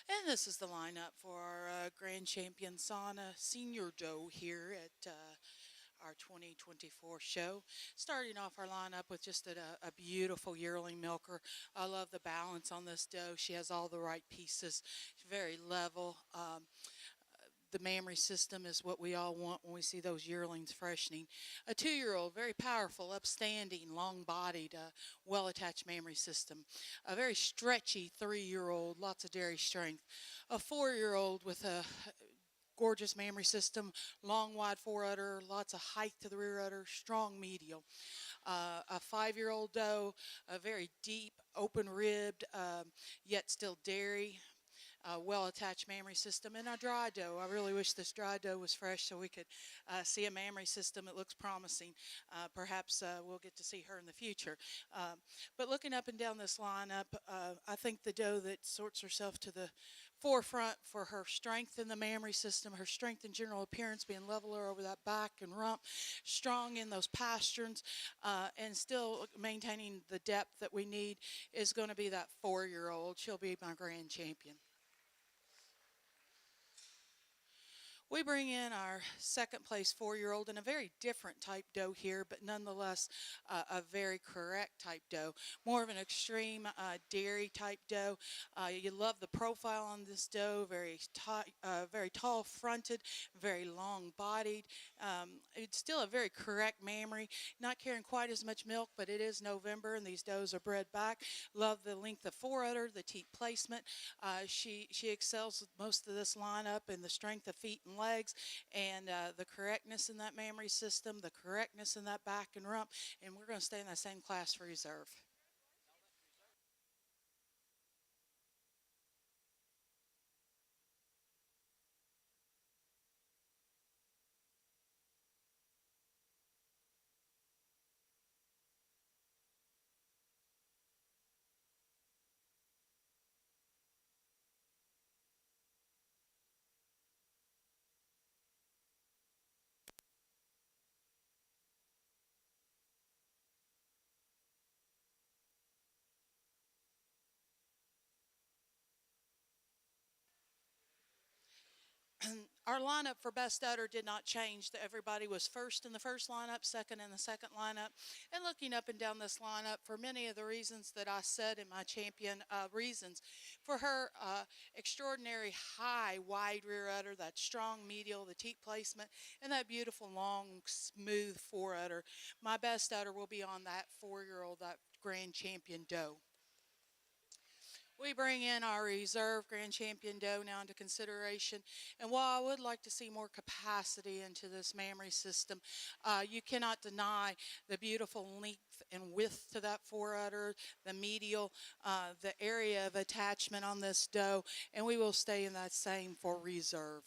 And this is the lineup for our grand champion Saanen senior doe here at our 2024 show. Starting off our lineup with just a beautiful yearling milker. I love the balance on this doe. She has all the right pieces. She's very level. The mammary system is what we all want when we see those yearlings freshening. A 2-year-old, very powerful, upstanding, long-bodied, well-attached mammary system. A very stretchy 3-year-old, lots of dairy strength. A 4-year-old with a gorgeous mammary system, long, wide fore-udder, lots of height to the rear udder, strong medial. A 5-year-old doe, a very deep, open-ribbed, yet still dairy, well-attached mammary system, and our dry doe. I really wish this dry doe was fresh so we could see a mammary system. It looks promising. Perhaps we'll get to see her in the future. But looking up and down this lineup, I think the doe that sorts herself to the forefront for her strength in the mammary system, her strength in general appearance, being leveler over that back and rump, strong in those pasterns, and still maintaining the depth that we need, is going to be that 4-year-old. She'll be my grand champion. We bring in our second place 4-year-old and a very different type doe here, but nonetheless a very correct type doe. More of an extreme dairy type doe. You love the profile on this doe, very tall fronted, very long bodied. It's still a very correct mammary, not carrying quite as much milk, but it is November and these does are bred back. Love the length of fore-udder, the teat placement. She excels with most of this lineup in the strength of feet and legs, and the correctness in that mammary system, the correctness in that back and rump, and we're going to stay in that same class for reserve. Our lineup for best udder did not change. Everybody was first in the first lineup, second in the second lineup. And looking up and down this lineup, for many of the reasons that I said in my champion reasons, for her extraordinary high, wide rear udder, that strong medial, the teat placement, and that beautiful, long, smooth fore udder, my best udder will be on that 4-year-old, that grand champion doe. We bring in our reserve grand champion doe now into consideration. And while I would like to see more capacity into this mammary system, you cannot deny the beautiful length and width to that fore udder, the medial, the area of attachment on this doe, and we will stay in that same for reserve.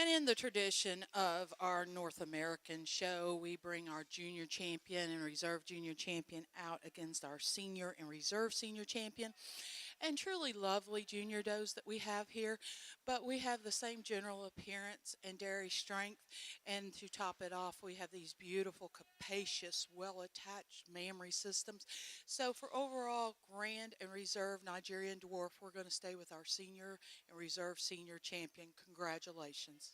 And in the tradition of our North American show, we bring our junior champion and reserve junior champion out against our senior and reserve senior champion. And truly lovely junior does that we have here, but we have the same general appearance and dairy strength. And to top it off, we have these beautiful, capacious, well attached mammary systems. So, for overall grand and reserve Nigerian dwarf, we're going to stay with our senior and reserve senior champion. Congratulations.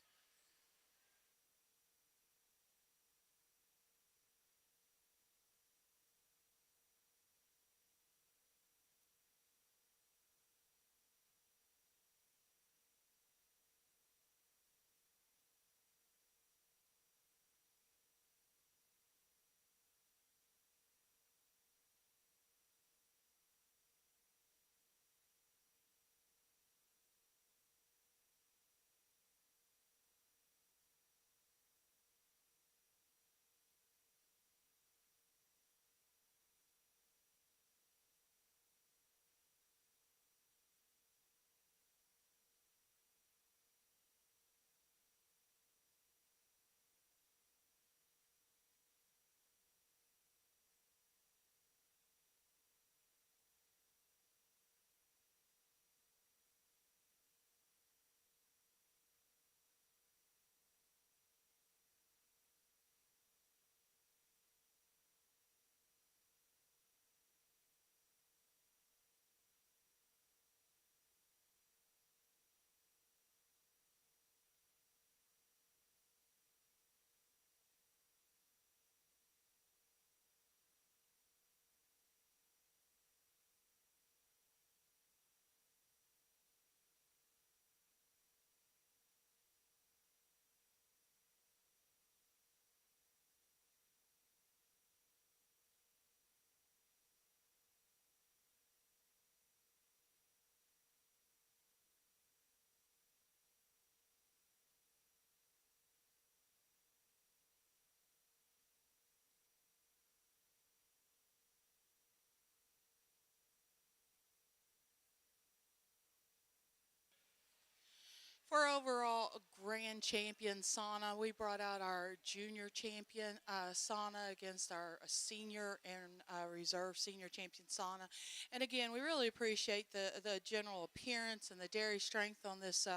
For overall grand champion Sana, we brought out our junior champion Sana against our senior and reserve senior champion Sana. And again, we really appreciate the general appearance and the dairy strength on this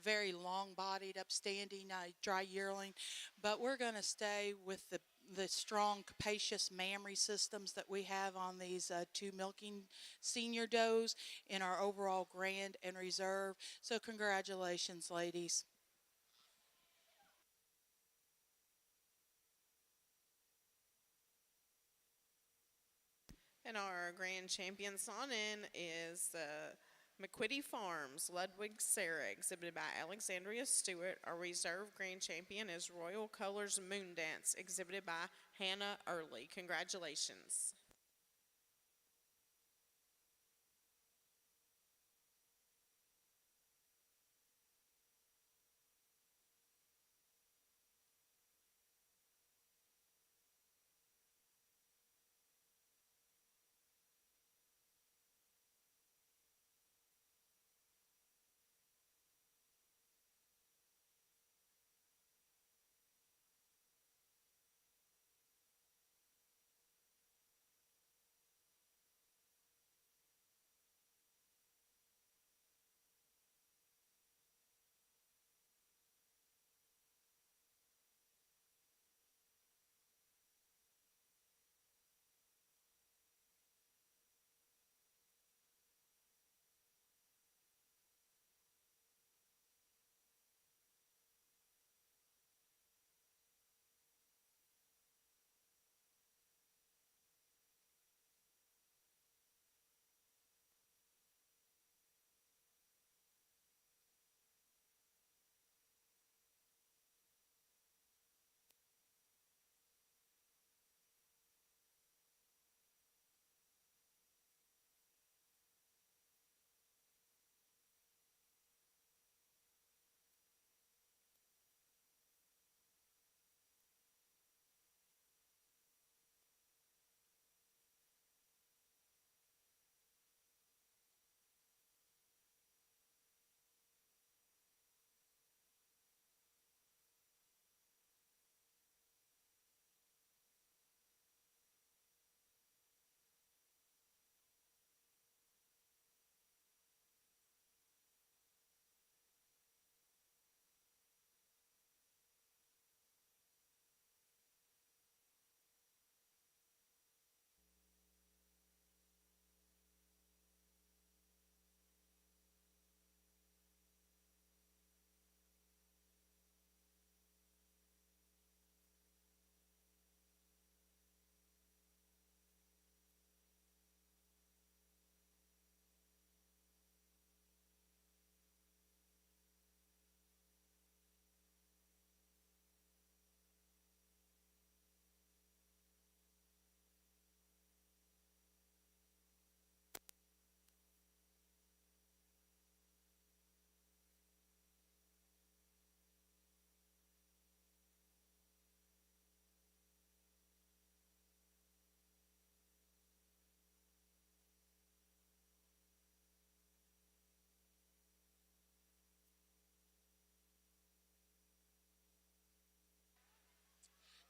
very long-bodied, upstanding dry yearling. But we're going to stay with the strong, capacious mammary systems that we have on these two milking senior does in our overall grand and reserve. So, congratulations, ladies. And our grand champion Saanen is the McQuitty Farms Ludwig Sarah, exhibited by Alexandria Stewart. Our reserve grand champion is Royal Colors Moon Dance, exhibited by Hannah Early. Congratulations.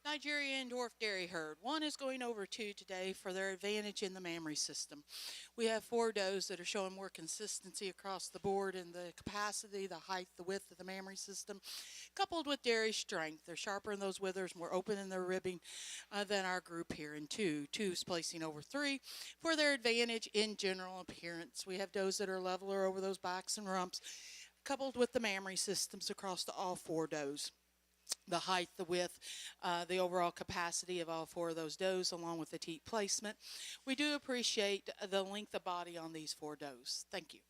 Nigerian Dwarf Dairy Herd. One is going over two today for their advantage in the mammary system. We have four does that are showing more consistency across the board in the capacity, the height, the width of the mammary system, coupled with dairy strength. They're sharper in those withers, more open in their ribbing than our group here in two. Two is placing over three for their advantage in general appearance. We have does that are leveler over those backs and rumps, coupled with the mammary systems across all four does. The height, the width, the overall capacity of all four of those does, along with the teat placement. We do appreciate the length of body on these four does. Thank you.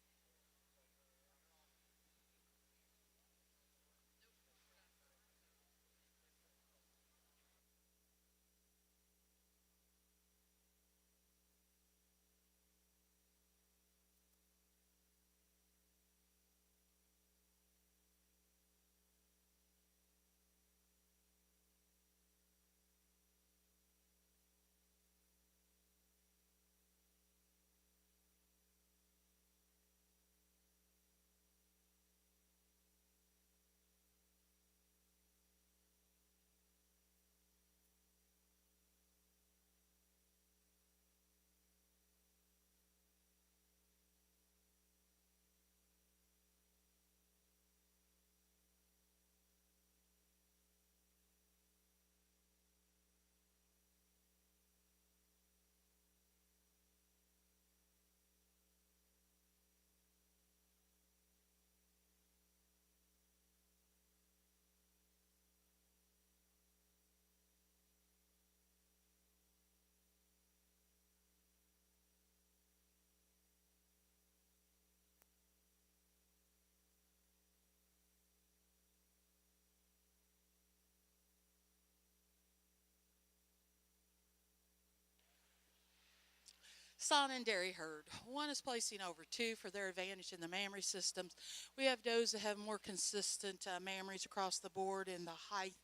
Saanen dairy herd. One is placing over two for their advantage in the mammary systems. We have does that have more consistent mammaries across the board in the height,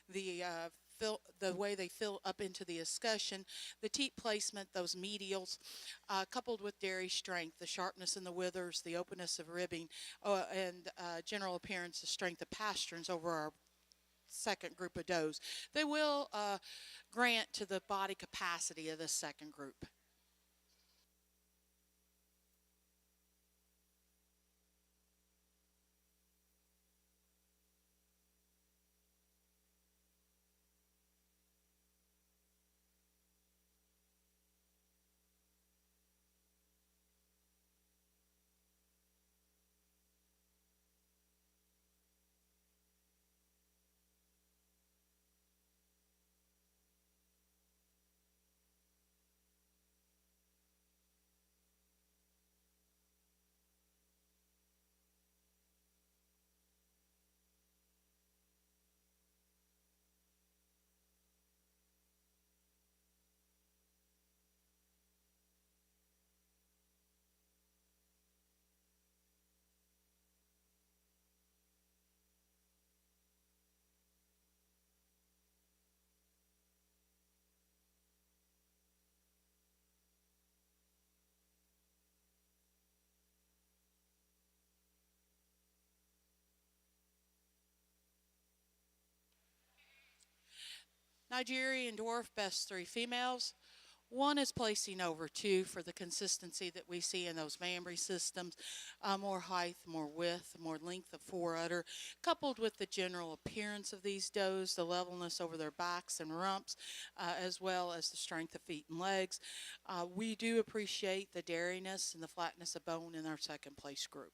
the way they fill up into the escutcheon, the teat placement, those medials, coupled with dairy strength, the sharpness in the withers, the openness of ribbing, and general appearance, the strength of pasterns over our second group of does. They will grant to the body capacity of this second group. Nigerian dwarf, best three females. One is placing over two for the consistency that we see in those mammary systems, more height, more width, more length of fore udder, coupled with the general appearance of these does, the levelness over their backs and rumps, as well as the strength of feet and legs. We do appreciate the dairiness and the flatness of bone in our second place group.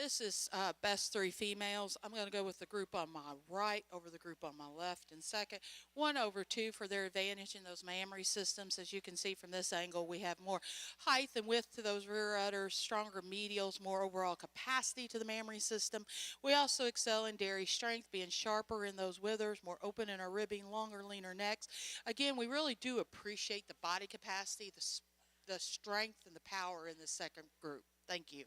This is best three females. I'm going to go with the group on my right over the group on my left in second. 1/2 for their advantage in those mammary systems. As you can see from this angle, we have more height and width to those rear udders, stronger medials, more overall capacity to the mammary system. We also excel in dairy strength, being sharper in those withers, more open in our ribbing, longer, leaner necks. Again, we really do appreciate the body capacity, the strength, and the power in the second group. Thank you.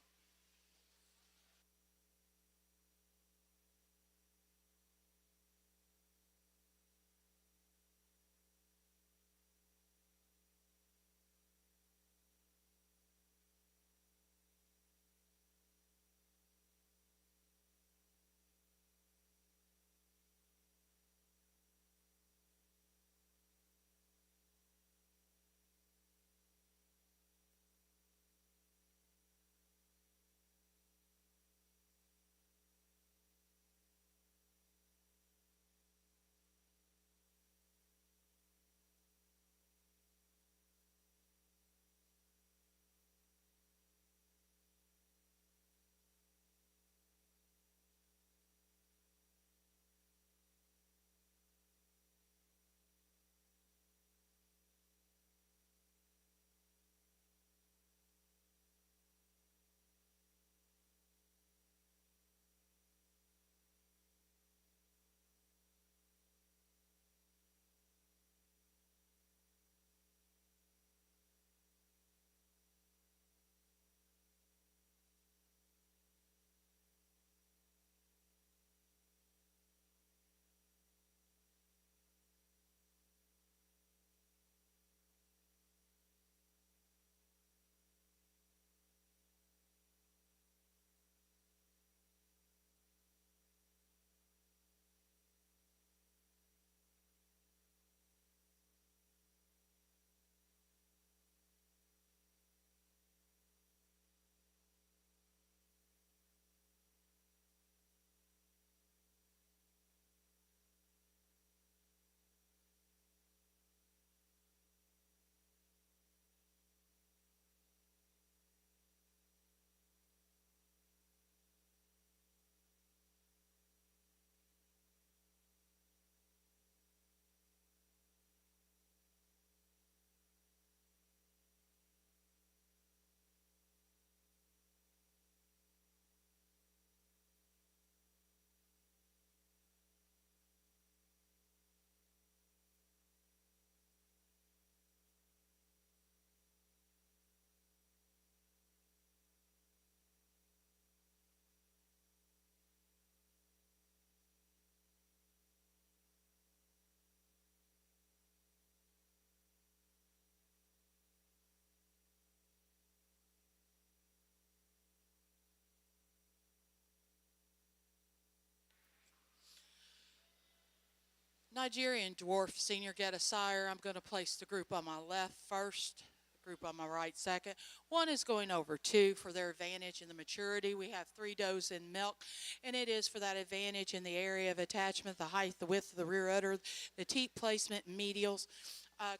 Nigerian Dwarf Senior get-of-sire. I'm going to place the group on my left first, the group on my right second. One is going over 2 for their advantage in the maturity. We have 3 does in milk, and it is for that advantage in the area of attachment, the height, the width of the rear udder, the teat placement, and medials.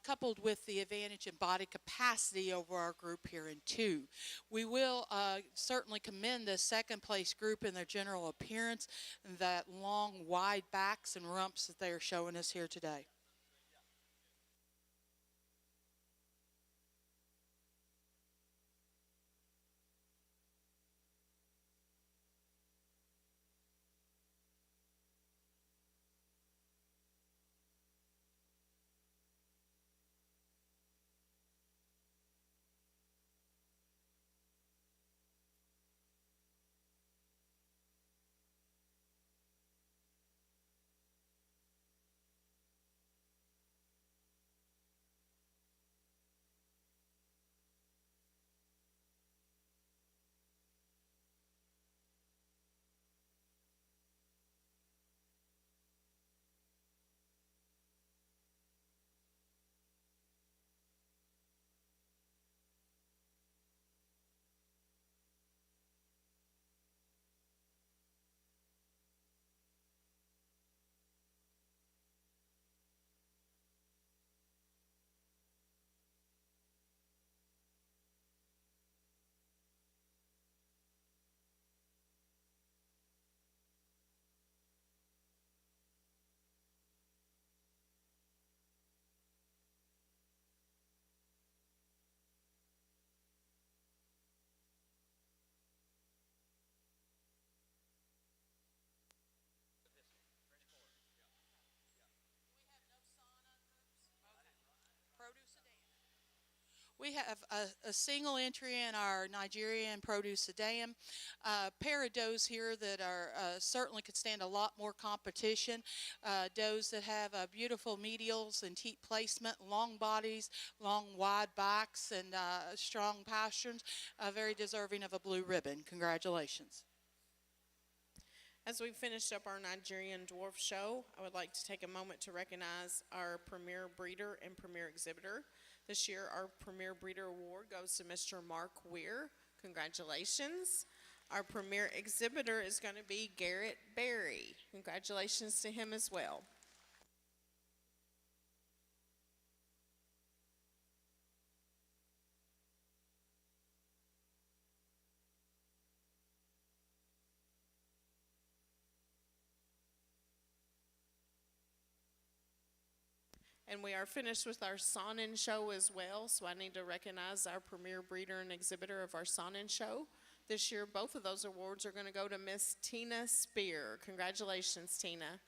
Coupled with the advantage in body capacity over our group here in 2. We will certainly commend the second place group in their general appearance and that long, wide backs and rumps that they are showing us here today. We have a single entry in our Nigerian produce sedan. A pair of does here that are certainly could stand a lot more competition. Does that have beautiful medials and teat placement, long bodies, long wide backs, and strong pasterns. Very deserving of a blue ribbon. Congratulations. As we finished up our Nigerian Dwarf show, I would like to take a moment to recognize our premier breeder and premier exhibitor. This year, our premier breeder award goes to Mr. Mark Weir. Congratulations. Our premier exhibitor is going to be Garrett Berry. Congratulations to him as well. And we are finished with our Saanen show as well, so I need to recognize our premier breeder and exhibitor of our Saanen show. This year, both of those awards are going to go to Miss Tina Spear. Congratulations, Tina.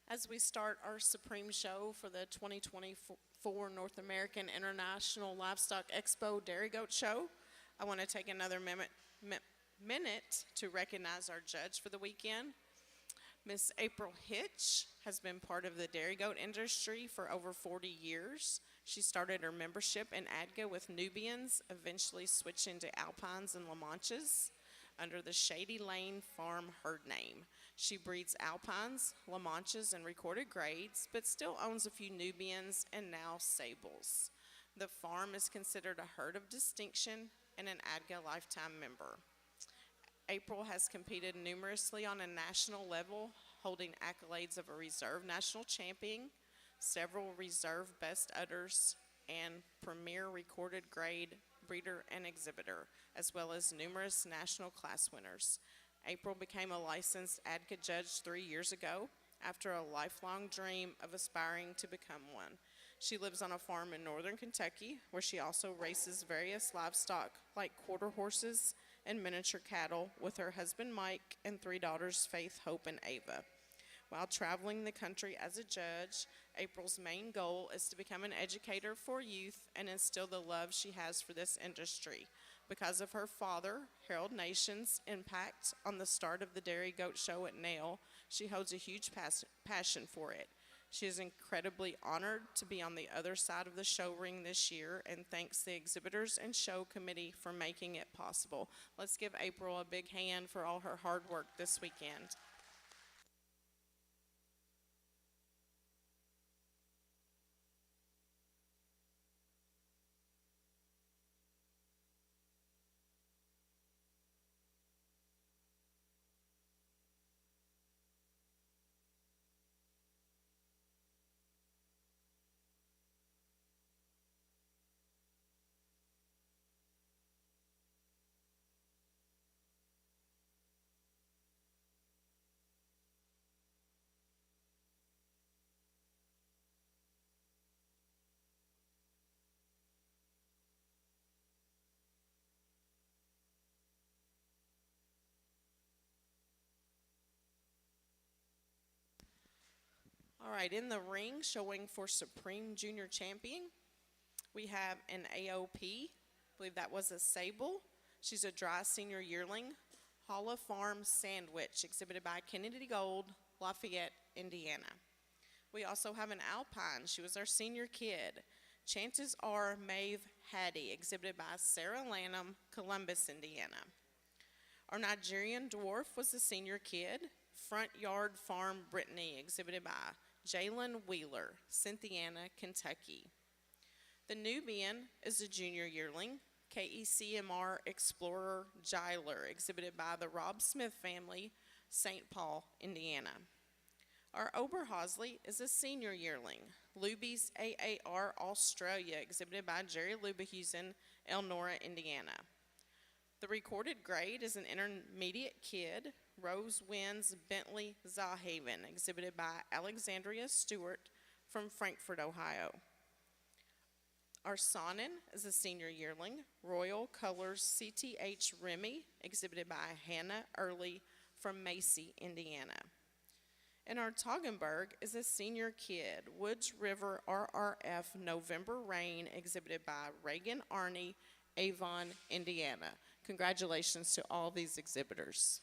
As we start our Supreme Show for the 2024 North American International Livestock Expo Dairy Goat Show, I want to take another minute to recognize our judge for the weekend. Miss April Hitch has been part of the dairy goat industry for over 40 years. She started her membership in ADGA with Nubians, eventually switching to Alpines and La Manchas under the Shady Lane Farm herd name. She breeds Alpines, La Manchas, and recorded grades, but still owns a few Nubians and now Sables. The farm is considered a herd of distinction and an ADGA lifetime member. April has competed numerously on a national level, holding accolades of a reserve national champion, several reserve best udders, and premier recorded grade breeder and exhibitor, as well as numerous national class winners. April became a licensed ADGA judge 3 years ago after a lifelong dream of aspiring to become one. She lives on a farm in northern Kentucky where she also races various livestock like quarter horses and miniature cattle with her husband Mike and 3 daughters Faith, Hope, and Ava. While traveling the country as a judge, April's main goal is to become an educator for youth and instill the love she has for this industry. Because of her father, Harold Nation's impact on the start of the Dairy Goat Show at NAILE, she holds a huge passion for it. She is incredibly honored to be on the other side of the show ring this year and thanks the exhibitors and show committee for making it possible. Let's give April a big hand for all her hard work this weekend. All right, in the ring, showing for Supreme Junior Champion, we have an AOP. I believe that was a Sable. She's a dry senior yearling. Holla Farm Sandwich, exhibited by Kennedy Gold, Lafayette, Indiana. We also have an Alpine. She was our senior kid. Chances are Maeve Hattie, exhibited by Sarah Lanham, Columbus, Indiana. Our Nigerian Dwarf was a senior kid. Front Yard Farm Brittany, exhibited by Jalen Wheeler, Cynthiana, Kentucky. The Nubian is a junior yearling. KECMR Explorer Giler, exhibited by the Rob Smith family, St. Paul, Indiana. Our Oberhausley is a senior yearling. Luby's AAR Australia, exhibited by Jerry Lubehusen, Elnora, Indiana. The recorded grade is an intermediate kid, Rose Wins Bentley Zahaven, exhibited by Alexandria Stewart from Frankfort, Ohio. Our Saanen is a senior yearling, Royal Colors CTH Remy, exhibited by Hannah Early from Macy, Indiana. And our Toggenburg is a senior kid, Woods River RRF November Rain, exhibited by Reagan Arney, Avon, Indiana. Congratulations to all these exhibitors.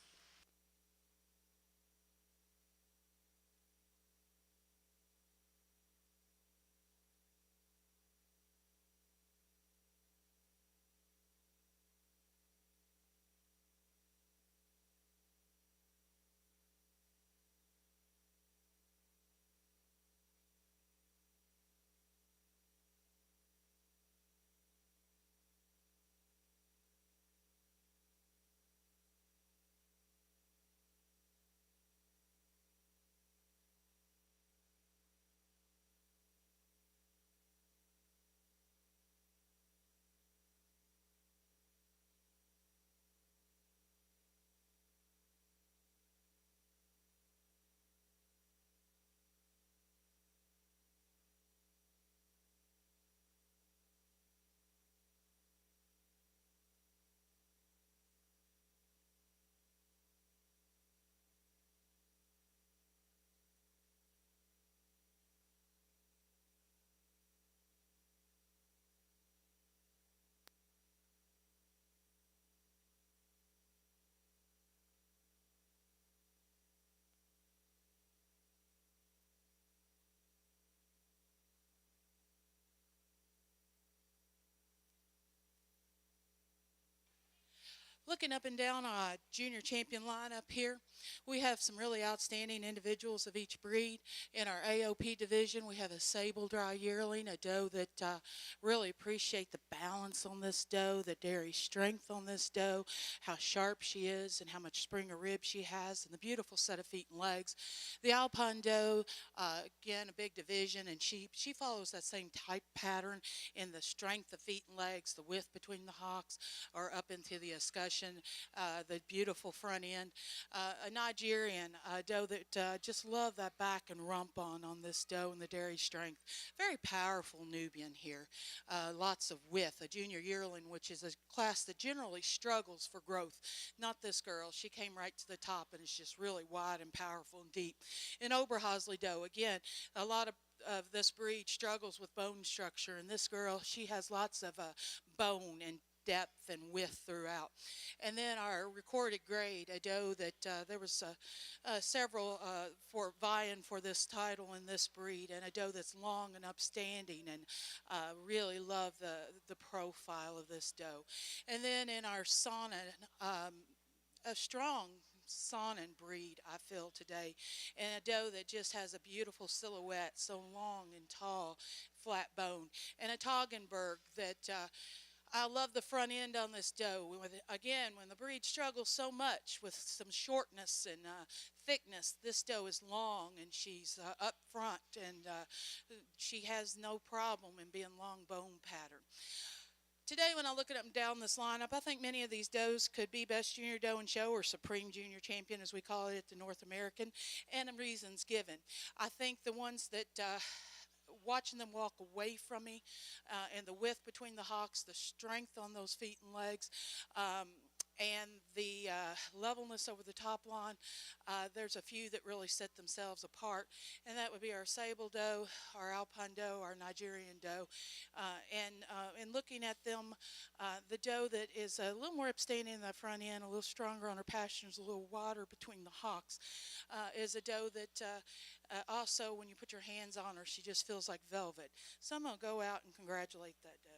Looking up and down our junior champion lineup here, we have some really outstanding individuals of each breed. In our AOP division, we have a sable dry yearling, a doe that really appreciate the balance on this doe, the dairy strength on this doe, how sharp she is and how much spring of rib she has, and the beautiful set of feet and legs. The Alpine doe, again, a big division, and she follows that same type pattern in the strength of feet and legs, the width between the hocks, or up into the escutcheon, the beautiful front end. A Nigerian doe that just love that back and rump on this doe and the dairy strength. Very powerful Nubian here. Lots of width. A junior yearling, which is a class that generally struggles for growth. Not this girl. She came right to the top and is just really wide and powerful and deep. An Oberhausley doe, again, a lot of this breed struggles with bone structure, and this girl, she has lots of bone and depth and width throughout. And then our recorded grade, a doe that there was several for vying for this title in this breed, and a doe that's long and upstanding, and really love the profile of this doe. And then in our Saanen, a strong Saanen breed, I feel today, and a doe that just has a beautiful silhouette, so long and tall, flat bone, and a Toggenburg that I love the front end on this doe. Again, when the breed struggles so much with some shortness and thickness, this doe is long and she's up front, and she has no problem in being long bone pattern. Today, when I look at up and down this lineup, I think many of these does could be Best Junior Doe in Show or Supreme Junior Champion, as we call it at the North American, and the reasons given. I think the ones that watching them walk away from me, and the width between the hocks, the strength on those feet and legs, and the levelness over the top line, there's a few that really set themselves apart, and that would be our sable doe, our Alpine doe, our Nigerian doe, and looking at them, the doe that is a little more upstanding in the front end, a little stronger on her pastures, a little wider between the hocks, is a doe that also, when you put your hands on her, she just feels like velvet. So I'm going to go out and congratulate that doe.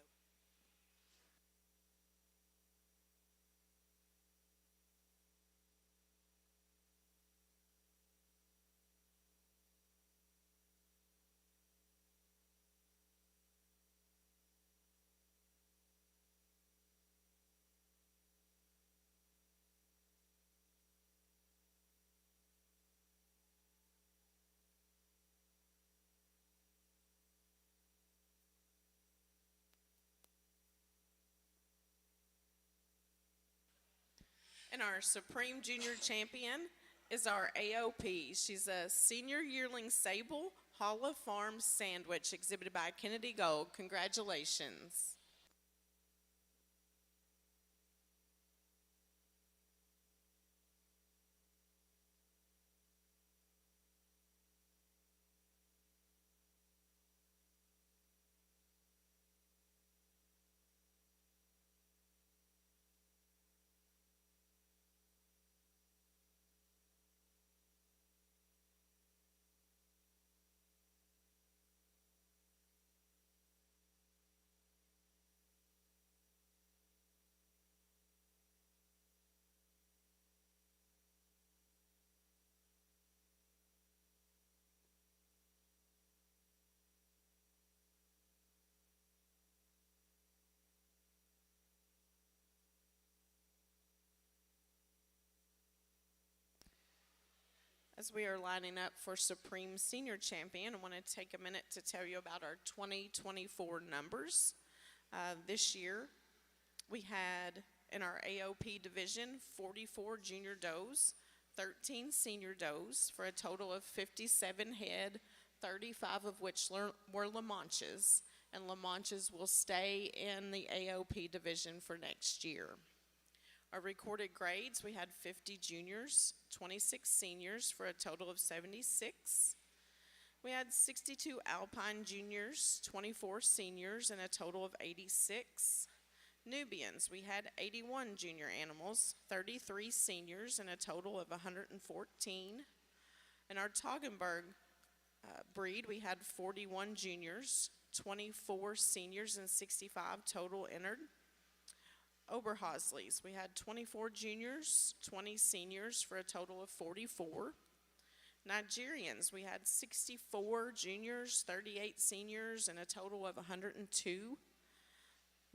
And our Supreme Junior Champion is our AOP. She's a senior yearling sable Hall of Farms sandwich exhibited by Kennedy Gold. Congratulations. As we are lining up for Supreme Senior Champion, I want to take a minute to tell you about our 2024 numbers. This year, we had in our AOP division 44 junior does, 13 senior does, for a total of 57 head, 35 of which were La Manches, and La Manches will stay in the AOP division for next year. Our recorded grades, we had 50 juniors, 26 seniors for a total of 76. We had 62 Alpine juniors, 24 seniors, and a total of 86. Nubians, we had 81 junior animals, 33 seniors, and a total of 114. In our Toggenburg breed, we had 41 juniors, 24 seniors, and 65 total entered. Oberhosleys, we had 24 juniors, 20 seniors for a total of 44. Nigerians, we had 64 juniors, 38 seniors, and a total of 102.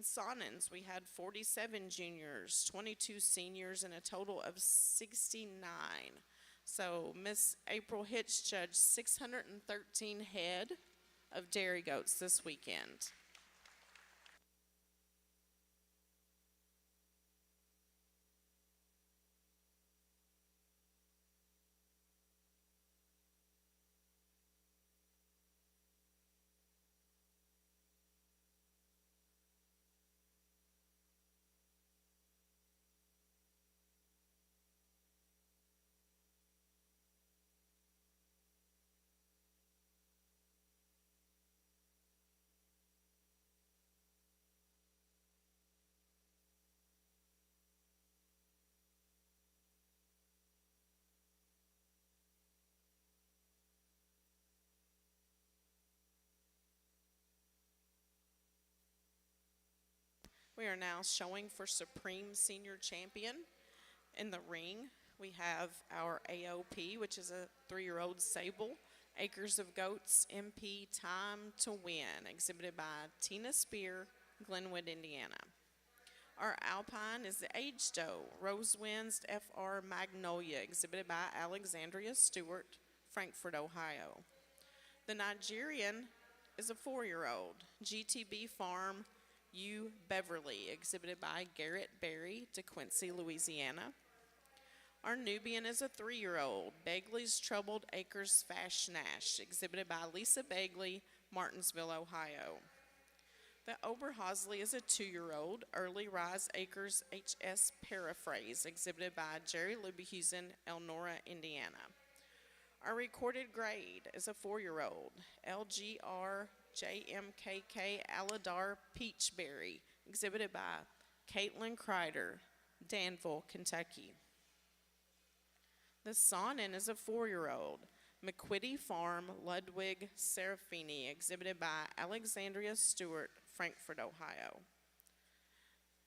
Saanens, we had 47 juniors, 22 seniors, and a total of 69. So Miss April Hitch judged 613 head of dairy goats this weekend. We are now showing for Supreme Senior Champion. In the ring, we have our AOP, which is a 3-year-old Sable, Acres of Goats, MP Time to Win, exhibited by Tina Spear, Glenwood, Indiana. Our Alpine is the Age Doe, Rosewind's FR Magnolia, exhibited by Alexandria Stewart, Frankfort, Ohio. The Nigerian is a 4-year-old, GTB Farm, U Beverly, exhibited by Garrett Berry, DeQuincy, Louisiana. Our Nubian is a 3-year-old, Begley's Troubled Acres Fash Nash, exhibited by Lisa Begley, Martinsville, Ohio. The Oberhosley is a 2-year-old, Early Rise Acres HS Paraphrase, exhibited by Jerry Lubehusen, Elnora, Indiana. Our recorded grade is a 4-year-old, LGR JMKK Aladar Peachberry, exhibited by Caitlin Kreider, Danville, Kentucky. The Saanen is a 4-year-old, McQuitty Farm Ludwig Serafini, exhibited by Alexandria Stewart, Frankfort, Ohio.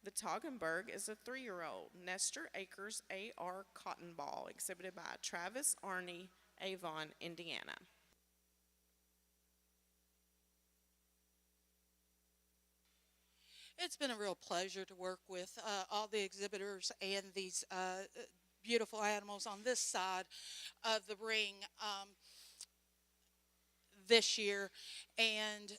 The Toggenburg is a 3-year-old, Nestor Acres AR Cotton Ball, exhibited by Travis Arney, Avon, Indiana. It's been a real pleasure to work with all the exhibitors and these beautiful animals on this side of the ring this year. And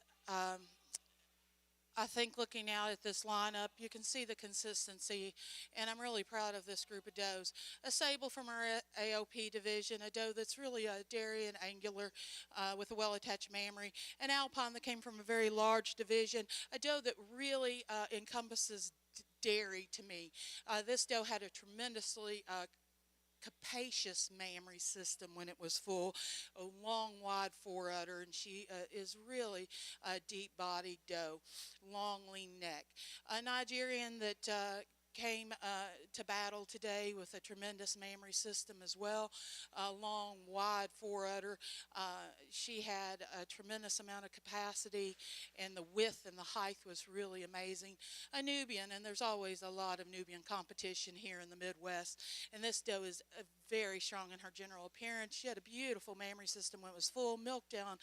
I think looking out at this lineup, you can see the consistency, and I'm really proud of this group of does. A Sable from our AOP division, a doe that's really a dairy and angular with a well-attached mammary. An Alpine that came from a very large division, a doe that really encompasses dairy to me. This doe had a tremendously capacious mammary system when it was full, a long wide forudder, and she is really a deep-bodied doe, long lean neck. A Nigerian that came to battle today with a tremendous mammary system as well, a long wide forudder. She had a tremendous amount of capacity, and the width and the height was really amazing. A Nubian, and there's always a lot of Nubian competition here in the Midwest, and this doe is very strong in her general appearance. She had a beautiful mammary system when it was full, milk down,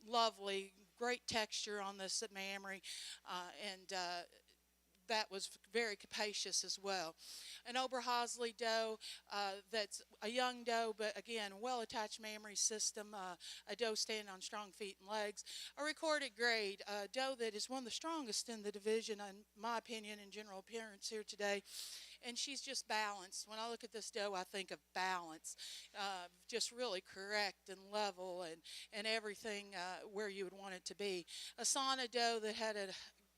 lovely, great texture on this mammary, and that was very capacious as well. An Oberhosley doe that's a young doe, but again, well-attached mammary system, a doe standing on strong feet and legs. A recorded grade, a doe that is one of the strongest in the division, in my opinion, in general appearance here today. And she's just balanced. When I look at this doe, I think of balance, just really correct and level and everything where you would want it to be. A Sauna doe that had a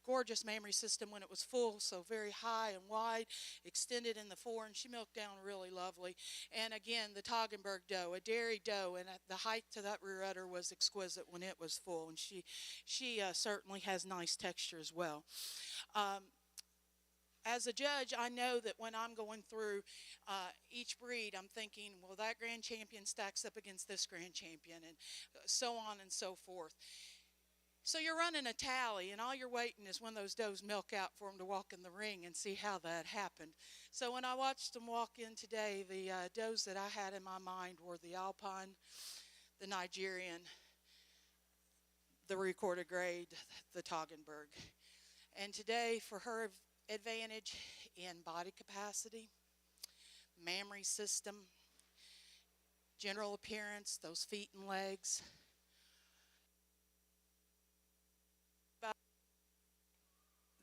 gorgeous mammary system when it was full, so very high and wide, extended in the fore, and she milked down really lovely. And again, the Toggenburg doe, a dairy doe, and the height to that rear udder was exquisite when it was full, and she certainly has nice texture as well. As a judge, I know that when I'm going through each breed, I'm thinking, well, that grand champion stacks up against this grand champion, and so on and so forth. So you're running a tally, and all you're waiting is when those does milk out for them to walk in the ring and see how that happened. So when I watched them walk in today, the does that I had in my mind were the Alpine, the Nigerian, the recorded grade, the Toggenburg. And today, for her advantage in body capacity, mammary system, general appearance, those feet and legs,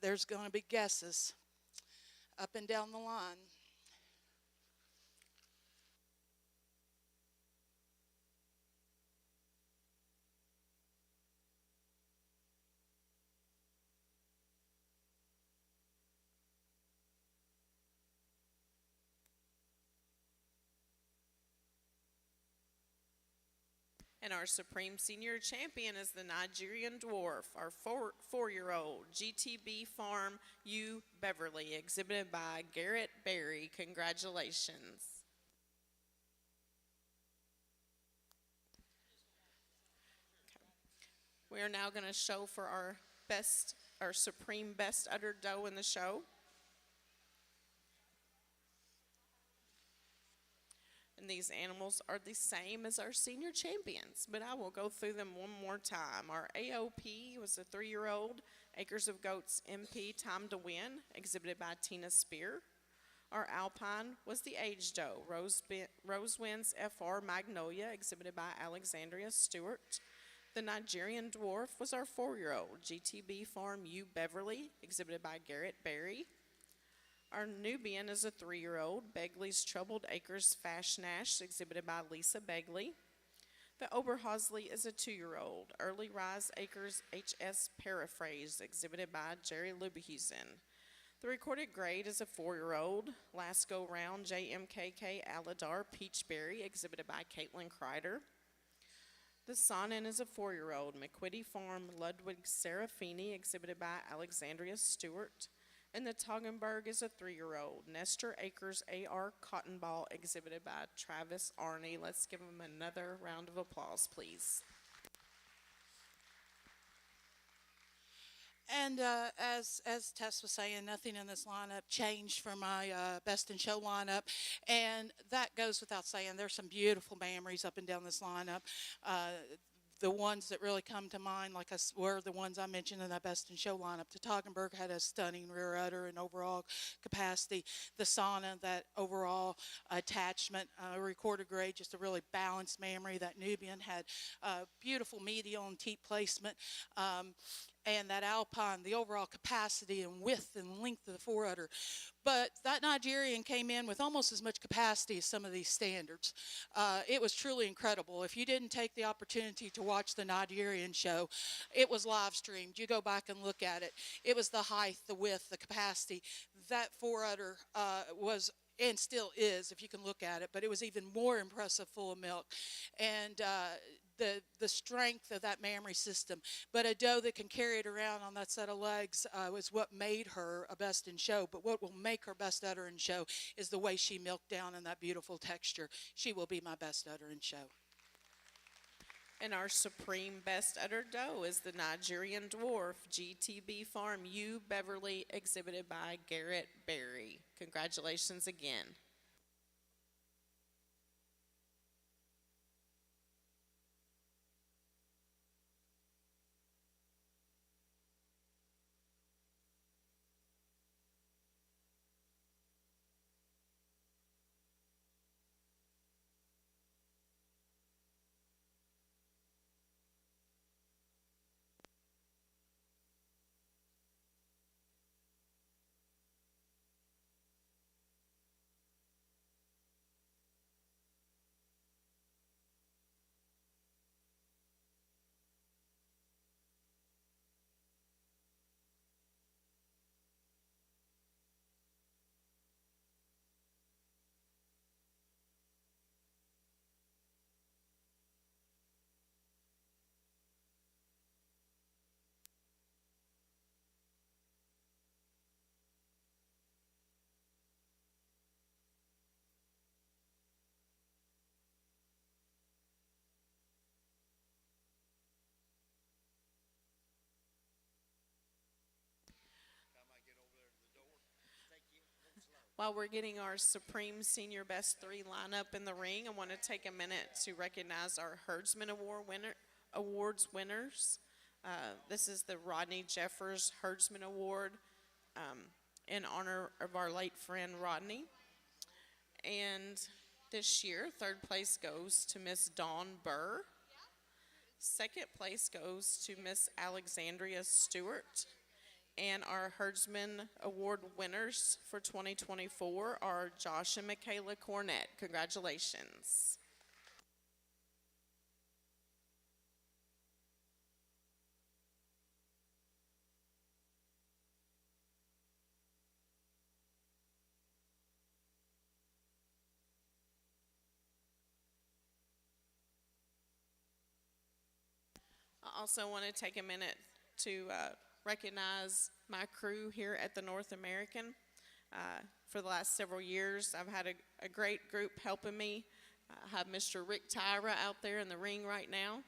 there's going to be guesses up and down the line. And our Supreme Senior Champion is the Nigerian Dwarf, our four-year-old GTB Farm U Beverly, exhibited by Garrett Berry. Congratulations. We are now going to show for our Supreme Best Udder Doe in the show. And these animals are the same as our senior champions, but I will go through them one more time. Our AOP was a 3-year-old, Acres of Goats MP Time to Win, exhibited by Tina Spear. Our Alpine was the Age Doe, Rosewinds FR Magnolia, exhibited by Alexandria Stewart. The Nigerian Dwarf was our 4-year-old, GTB Farm U Beverly, exhibited by Garrett Berry. Our Nubian is a 3-year-old, Begley's Troubled Acres Fashnash, exhibited by Lisa Begley. The Oberhausley is a 2-year-old, Early Rise Acres HS Paraphrase, exhibited by Jerry Lubehusen. The recorded grade is a 4-year-old, Last Go Round JMKK Aladar Peachberry, exhibited by Caitlin Kreider. The Saanen is a 4-year-old, McQuitty Farm Ludwig Serafini, exhibited by Alexandria Stewart. And the Toggenburg is a 3-year-old, Nestor Acres AR Cotton Ball, exhibited by Travis Arney. Let's give him another round of applause, please. And as Tess was saying, nothing in this lineup changed from my Best in Show lineup, and that goes without saying. There's some beautiful mammaries up and down this lineup. The ones that really come to mind, were the ones I mentioned in that Best in Show lineup. The Toggenburg had a stunning rear udder and overall capacity. The Saanen, that overall attachment, recorded grade, just a really balanced mammary. That Nubian had beautiful medial and teat placement. And that Alpine, the overall capacity and width and length of the forudder. But that Nigerian came in with almost as much capacity as some of these standards. It was truly incredible. If you didn't take the opportunity to watch the Nigerian show, it was live streamed. You go back and look at it. It was the height, the width, the capacity. That forudder was, and still is, if you can look at it, but it was even more impressive full of milk. And the strength of that mammary system. But a doe that can carry it around on that set of legs was what made her a Best in Show. But what will make her Best Udder in Show is the way she milked down in that beautiful texture. She will be my Best Udder in Show. And our Supreme Best Udder Doe is the Nigerian Dwarf GTB Farm U Beverly, exhibited by Garrett Berry. Congratulations again. While we're getting our Supreme Senior Best 3 lineup in the ring, I want to take a minute to recognize our Herdsman Awards winners. This is the Rodney Jeffers Herdsman Award in honor of our late friend Rodney. And this year, third place goes to Miss Dawn Burr. Second place goes to Miss Alexandria Stewart. And our Herdsman Award winners for 2024 are Josh and Michaela Cornett. Congratulations. I also want to take a minute to recognize my crew here at the North American. For the last several years, I've had a great group helping me. I have Mr. Rick Tyra out there in the ring right now.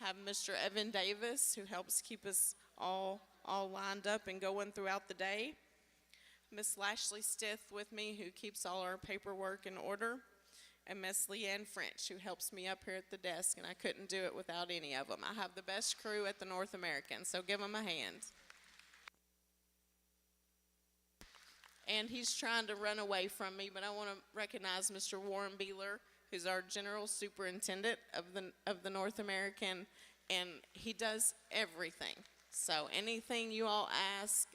I have Mr. Evan Davis, who helps keep us all lined up and going throughout the day. Miss Lashley Stith with me, who keeps all our paperwork in order. And Miss Leanne French, who helps me up here at the desk, and I couldn't do it without any of them. I have the best crew at the North American, so give them a hand. And he's trying to run away from me, but I want to recognize Mr. Warren Beeler, who's our General Superintendent of the North American, and he does everything. So anything you all ask,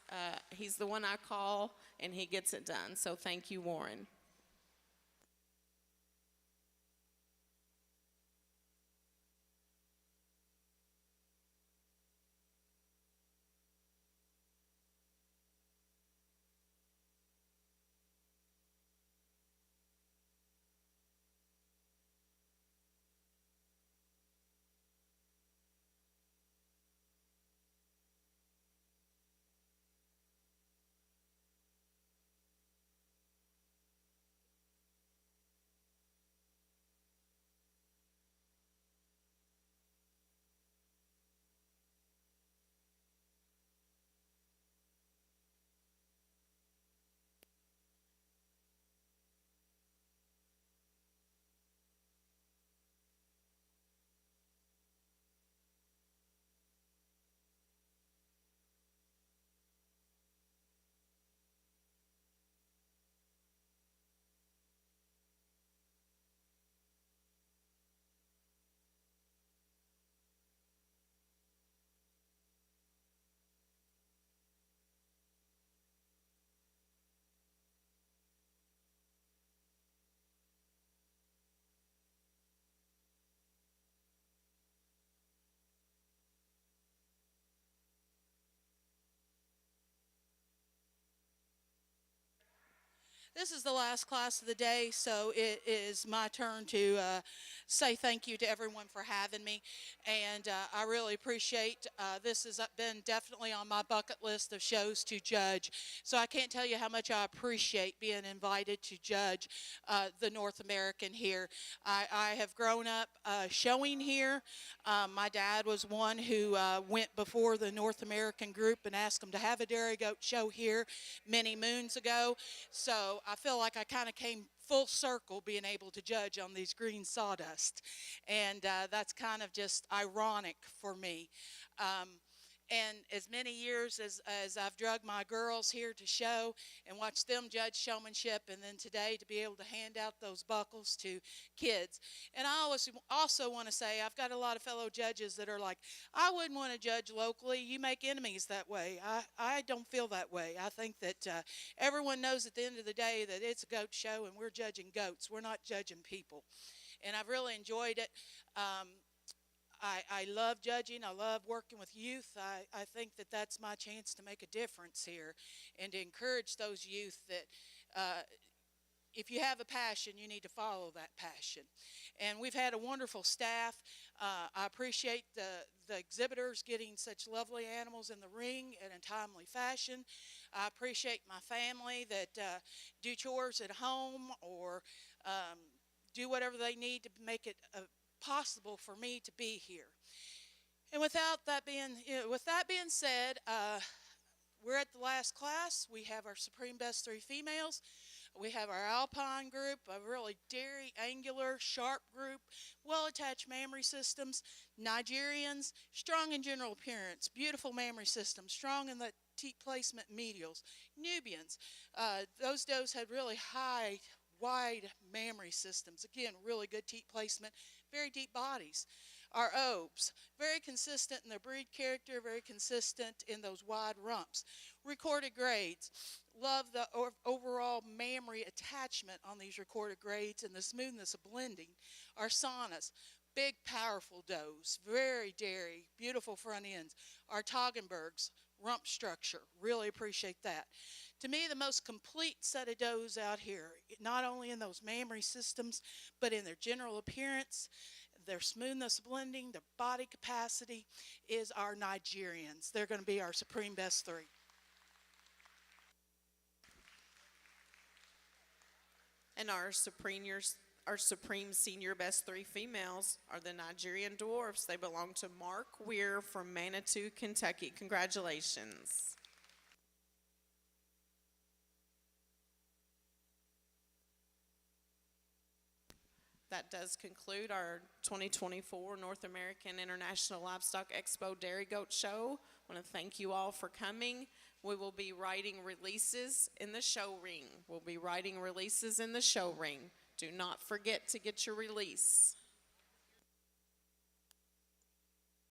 he's the one I call, and he gets it done. So thank you, Warren. This is the last class of the day, so it is my turn to say thank you to everyone for having me. And I really appreciate this has been definitely on my bucket list of shows to judge. So I can't tell you how much I appreciate being invited to judge the North American here. I have grown up showing here. My dad was one who went before the North American group and asked them to have a dairy goat show here many moons ago. So I feel like I kind of came full circle being able to judge on these green sawdust. And that's kind of just ironic for me. And as many years as I've drug my girls here to show and watch them judge showmanship, and then today to be able to hand out those buckles to kids. And I also want to say I've got a lot of fellow judges that are like, I wouldn't want to judge locally. You make enemies that way. I don't feel that way. I think that everyone knows at the end of the day that it's a goat show and we're judging goats. We're not judging people. And I've really enjoyed it. I love judging. I love working with youth. I think that that's my chance to make a difference here and to encourage those youth that if you have a passion, you need to follow that passion. And we've had a wonderful staff. I appreciate the exhibitors getting such lovely animals in the ring in a timely fashion. I appreciate my family that do chores at home or do whatever they need to make it possible for me to be here. And with that being said, we're at the last class. We have our Supreme Best 3 females. We have our Alpine group, a really dairy, angular, sharp group, well-attached mammary systems. Nigerians, strong in general appearance, beautiful mammary systems, strong in the teat placement medials. Nubians, those does had really high, wide mammary systems. Again, really good teat placement, very deep bodies. Our Obes, very consistent in their breed character, very consistent in those wide rumps. Recorded grades, love the overall mammary attachment on these recorded grades and the smoothness of blending. Our Saanens, big powerful does, very dairy, beautiful front ends. Our Toggenburgs, rump structure, really appreciate that. To me, the most complete set of does out here, not only in those mammary systems, but in their general appearance, their smoothness blending, their body capacity, is our Nigerians. They're going to be our Supreme Best 3. And our Supreme Senior Best 3 females are the Nigerian Dwarfs. They belong to Mark Weir from Manitou, Kentucky. Congratulations. That does conclude our 2024 North American International Livestock Expo Dairy Goat Show. I want to thank you all for coming. We will be writing releases in the show ring. We'll be writing releases in the show ring. Do not forget to get your release.